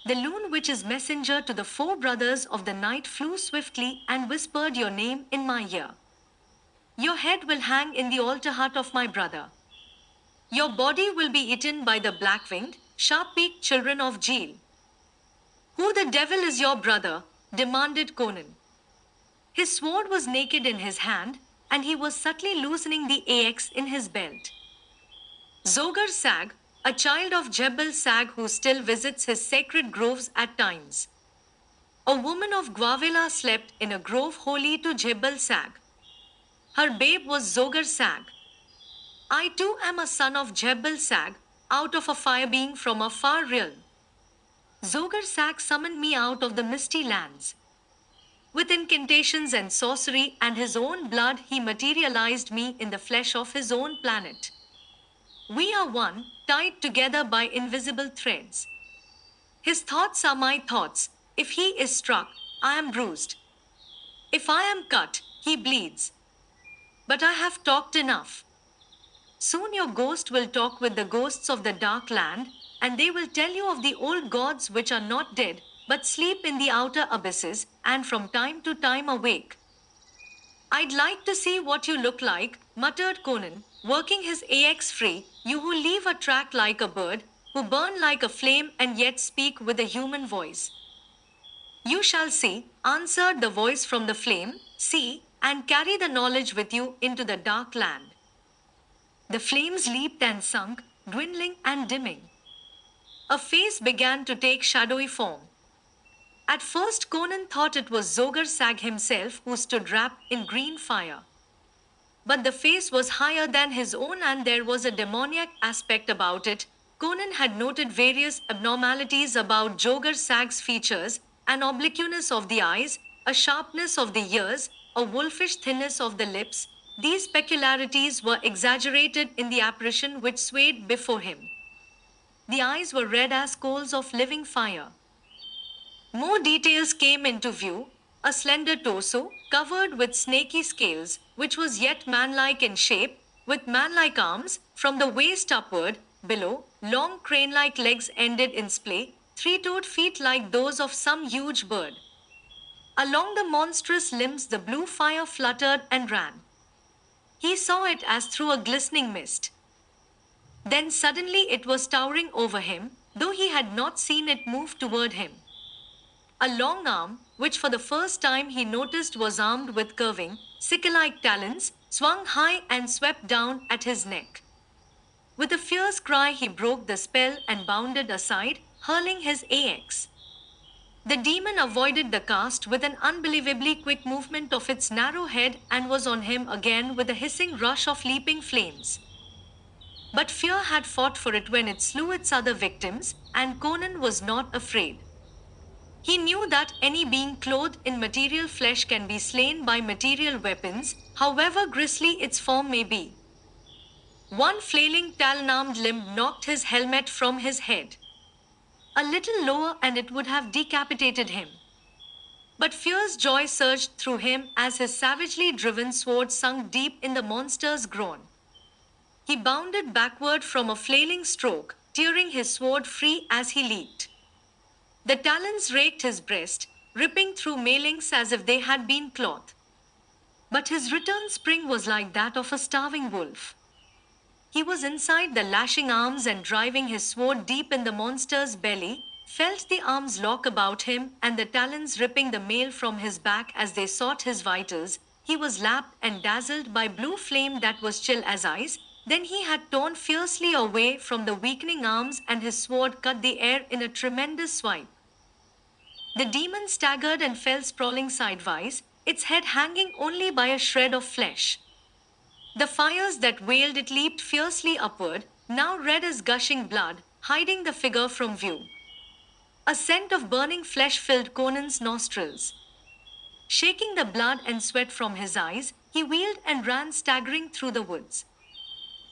The loon which is messenger to the four brothers of the night flew swiftly and whispered your name in my ear. Your head will hang in the altar hut of my brother. Your body will be eaten by the black-winged, sharp-beaked children of Jeel. Who the devil is your brother? Demanded Conan. His sword was naked in his hand, and he was subtly loosening the axe in his belt. Zogar Sag, a child of Jebel Sag who still visits his sacred groves at times. A woman of Gwavela slept in a grove holy to Jebel Sag. Her babe was Zogar Sag. I too am a son of Jebel Sag, out of a fire being from a far realm. Zogar Sag summoned me out of the misty lands. With incantations and sorcery and his own blood, he materialized me in the flesh of his own planet. We are one, tied together by invisible threads. His thoughts are my thoughts. If he is struck, I am bruised. If I am cut, he bleeds. But I have talked enough. Soon your ghost will talk with the ghosts of the dark land, and they will tell you of the old gods which are not dead, but sleep in the outer abysses, and from time to time awake. I'd like to see what you look like, muttered Conan, working his axe free, you who leave a track like a bird, who burn like a flame and yet speak with a human voice. You shall see, answered the voice from the flame, see, and carry the knowledge with you into the dark land. The flames leaped and sunk, dwindling and dimming. A face began to take shadowy form. At first Conan thought it was Zogar Sag himself who stood wrapped in green fire. But the face was higher than his own and there was a demoniac aspect about it. Conan had noted various abnormalities about Zogar Sag's features, an obliqueness of the eyes, a sharpness of the ears, a wolfish thinness of the lips. These peculiarities were exaggerated in the apparition which swayed before him. The eyes were red as coals of living fire. More details came into view, a slender torso, covered with snaky scales, which was yet manlike in shape, with manlike arms, from the waist upward, below, long crane-like legs ended in splay, three-toed feet like those of some huge bird. Along the monstrous limbs the blue fire fluttered and ran. He saw it as through a glistening mist. Then suddenly it was towering over him, though he had not seen it move toward him. A long arm, which for the first time he noticed was armed with curving, sickle-like talons, swung high and swept down at his neck. With a fierce cry he broke the spell and bounded aside, hurling his axe. The demon avoided the cast with an unbelievably quick movement of its narrow head and was on him again with a hissing rush of leaping flames. But fear had fought for it when it slew its other victims, and Conan was not afraid. He knew that any being clothed in material flesh can be slain by material weapons, however grisly its form may be. One flailing talon-armed limb knocked his helmet from his head. A little lower and it would have decapitated him. But fierce joy surged through him as his savagely driven sword sunk deep in the monster's groin. He bounded backward from a flailing stroke, tearing his sword free as he leaped. The talons raked his breast, ripping through mailings as if they had been cloth. But his return spring was like that of a starving wolf. He was inside the lashing arms and driving his sword deep in the monster's belly, felt the arms lock about him and the talons ripping the mail from his back as they sought his vitals. He was lapped and dazzled by blue flame that was chill as ice. Then he had torn fiercely away from the weakening arms and his sword cut the air in a tremendous swipe. The demon staggered and fell sprawling sidewise, its head hanging only by a shred of flesh. The fires that veiled it leaped fiercely upward, now red as gushing blood, hiding the figure from view. A scent of burning flesh filled Conan's nostrils. Shaking the blood and sweat from his eyes, he wheeled and ran staggering through the woods.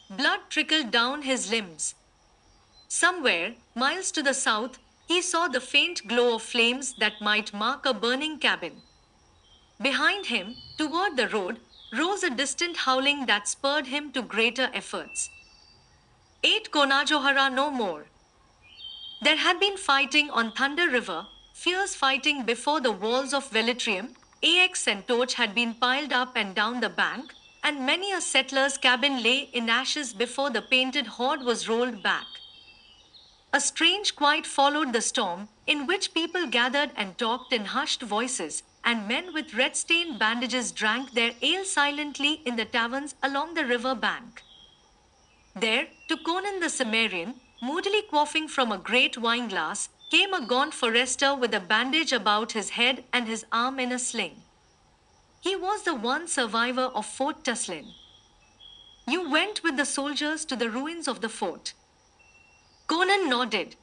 Blood trickled down his limbs. Somewhere, miles to the south, he saw the faint glow of flames that might mark a burning cabin. Behind him, toward the road, rose a distant howling that spurred him to greater efforts. 8 Konajohara no more. There had been fighting on Thunder River, fierce fighting before the walls of Velitrium, axe and torch had been piled up and down the bank, and many a settler's cabin lay in ashes before the painted horde was rolled back. A strange quiet followed the storm, in which people gathered and talked in hushed voices, and men with red-stained bandages drank their ale silently in the taverns along the river bank. There, to Conan the Cimmerian, moodily quaffing from a great wine-glass, came a gaunt forester with a bandage about his head and his arm in a sling. He was the one survivor of Fort Tuslin. You went with the soldiers to the ruins of the fort. Conan nodded.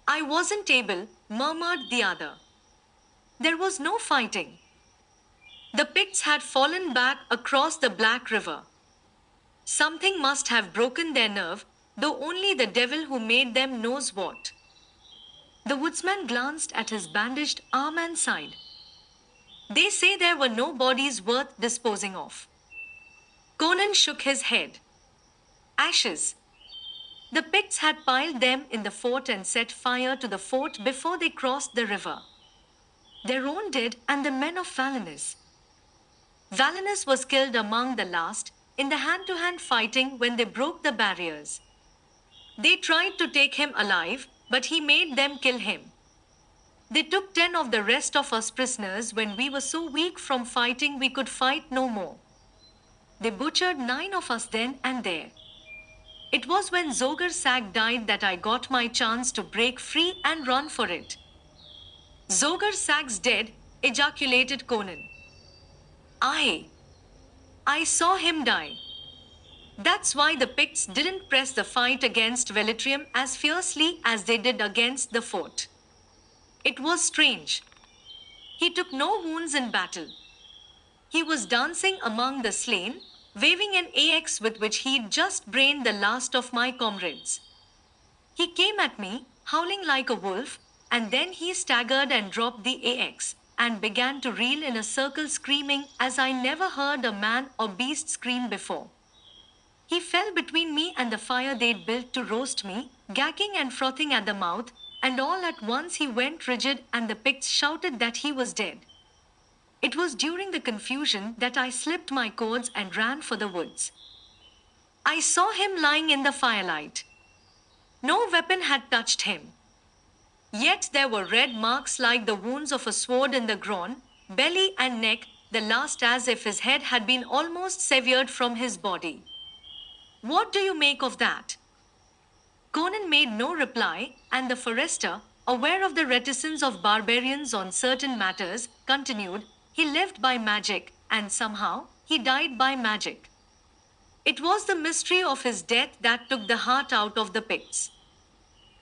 I wasn't able, murmured the other. There was no fighting. The Picts had fallen back across the Black River. Something must have broken their nerve, though only the devil who made them knows what. The woodsman glanced at his bandaged arm and sighed. They say there were no bodies worth disposing of. Conan shook his head. Ashes. The Picts had piled them in the fort and set fire to the fort before they crossed the river. Their own dead and the men of Valinus. Valinus was killed among the last, in the hand-to-hand fighting when they broke the barriers. They tried to take him alive, but he made them kill him. They took 10 of the rest of us prisoners when we were so weak from fighting we could fight no more. They butchered 9 of us then and there. It was when Zogar Sag died that I got my chance to break free and run for it. Zogar Sag's dead, ejaculated Conan. I saw him die. That's why the Picts didn't press the fight against Velitrium as fiercely as they did against the fort. It was strange. He took no wounds in battle. He was dancing among the slain, waving an axe with which he'd just brained the last of my comrades. He came at me, howling like a wolf, and then he staggered and dropped the axe, and began to reel in a circle screaming as I never heard a man or beast scream before. He fell between me and the fire they'd built to roast me, gagging and frothing at the mouth, and all at once he went rigid and the Picts shouted that he was dead. It was during the confusion that I slipped my cords and ran for the woods. I saw him lying in the firelight. No weapon had touched him. Yet there were red marks like the wounds of a sword in the groin, belly and neck, the last as if his head had been almost severed from his body. What do you make of that? Conan made no reply, and the forester, aware of the reticence of barbarians on certain matters, continued, he lived by magic, and somehow, he died by magic. It was the mystery of his death that took the heart out of the Picts.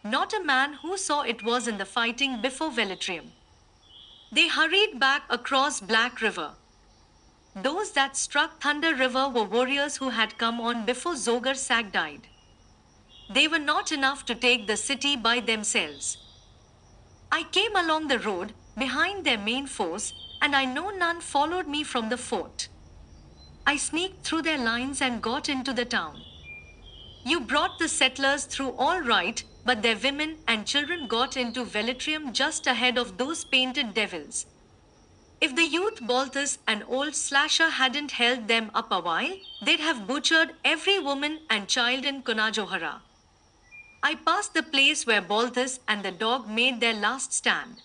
Not a man who saw it was in the fighting before Velitrium. They hurried back across Black River. Those that struck Thunder River were warriors who had come on before Zogar Sag died. They were not enough to take the city by themselves. I came along the road, behind their main force, and I know none followed me from the fort. I sneaked through their lines and got into the town. You brought the settlers through all right, but their women and children got into Velitrium just ahead of those painted devils. If the youth Balthus and old Slasher hadn't held them up a while, they'd have butchered every woman and child in Conajohara. I passed the place where Balthus and the dog made their last stand.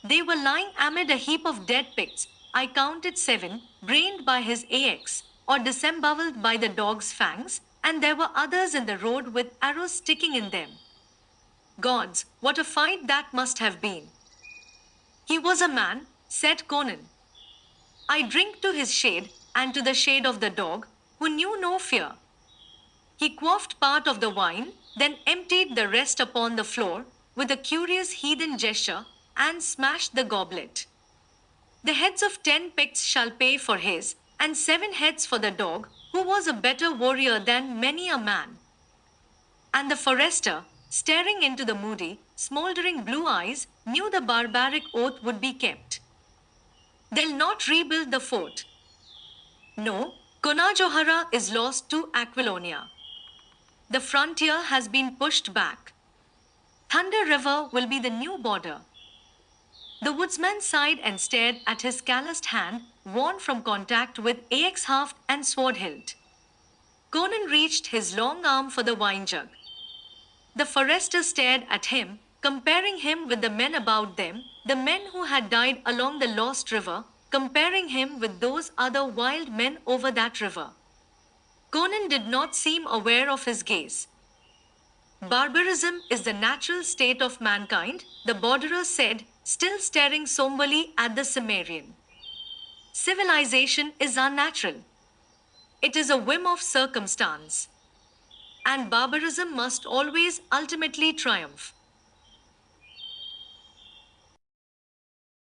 They were lying amid a heap of dead pigs. I counted 7, brained by his axe, or disemboweled by the dog's fangs, and there were others in the road with arrows sticking in them. Gods, what a fight that must have been! He was a man, said Conan. I drink to his shade, and to the shade of the dog, who knew no fear. He quaffed part of the wine, then emptied the rest upon the floor, with a curious heathen gesture, and smashed the goblet. The heads of 10 Picts shall pay for his, and 7 heads for the dog, who was a better warrior than many a man. And the forester, staring into the moody, smoldering blue eyes, knew the barbaric oath would be kept. They'll not rebuild the fort. No, Conajohara is lost to Aquilonia. The frontier has been pushed back. Thunder River will be the new border. The woodsman sighed and stared at his calloused hand, worn from contact with axe haft and sword hilt. Conan reached his long arm for the wine jug. The forester stared at him, comparing him with the men about them, the men who had died along the lost river, comparing him with those other wild men over that river. Conan did not seem aware of his gaze. Barbarism is the natural state of mankind, the borderer said, still staring somberly at the Cimmerian. Civilization is unnatural. It is a whim of circumstance. And barbarism must always ultimately triumph.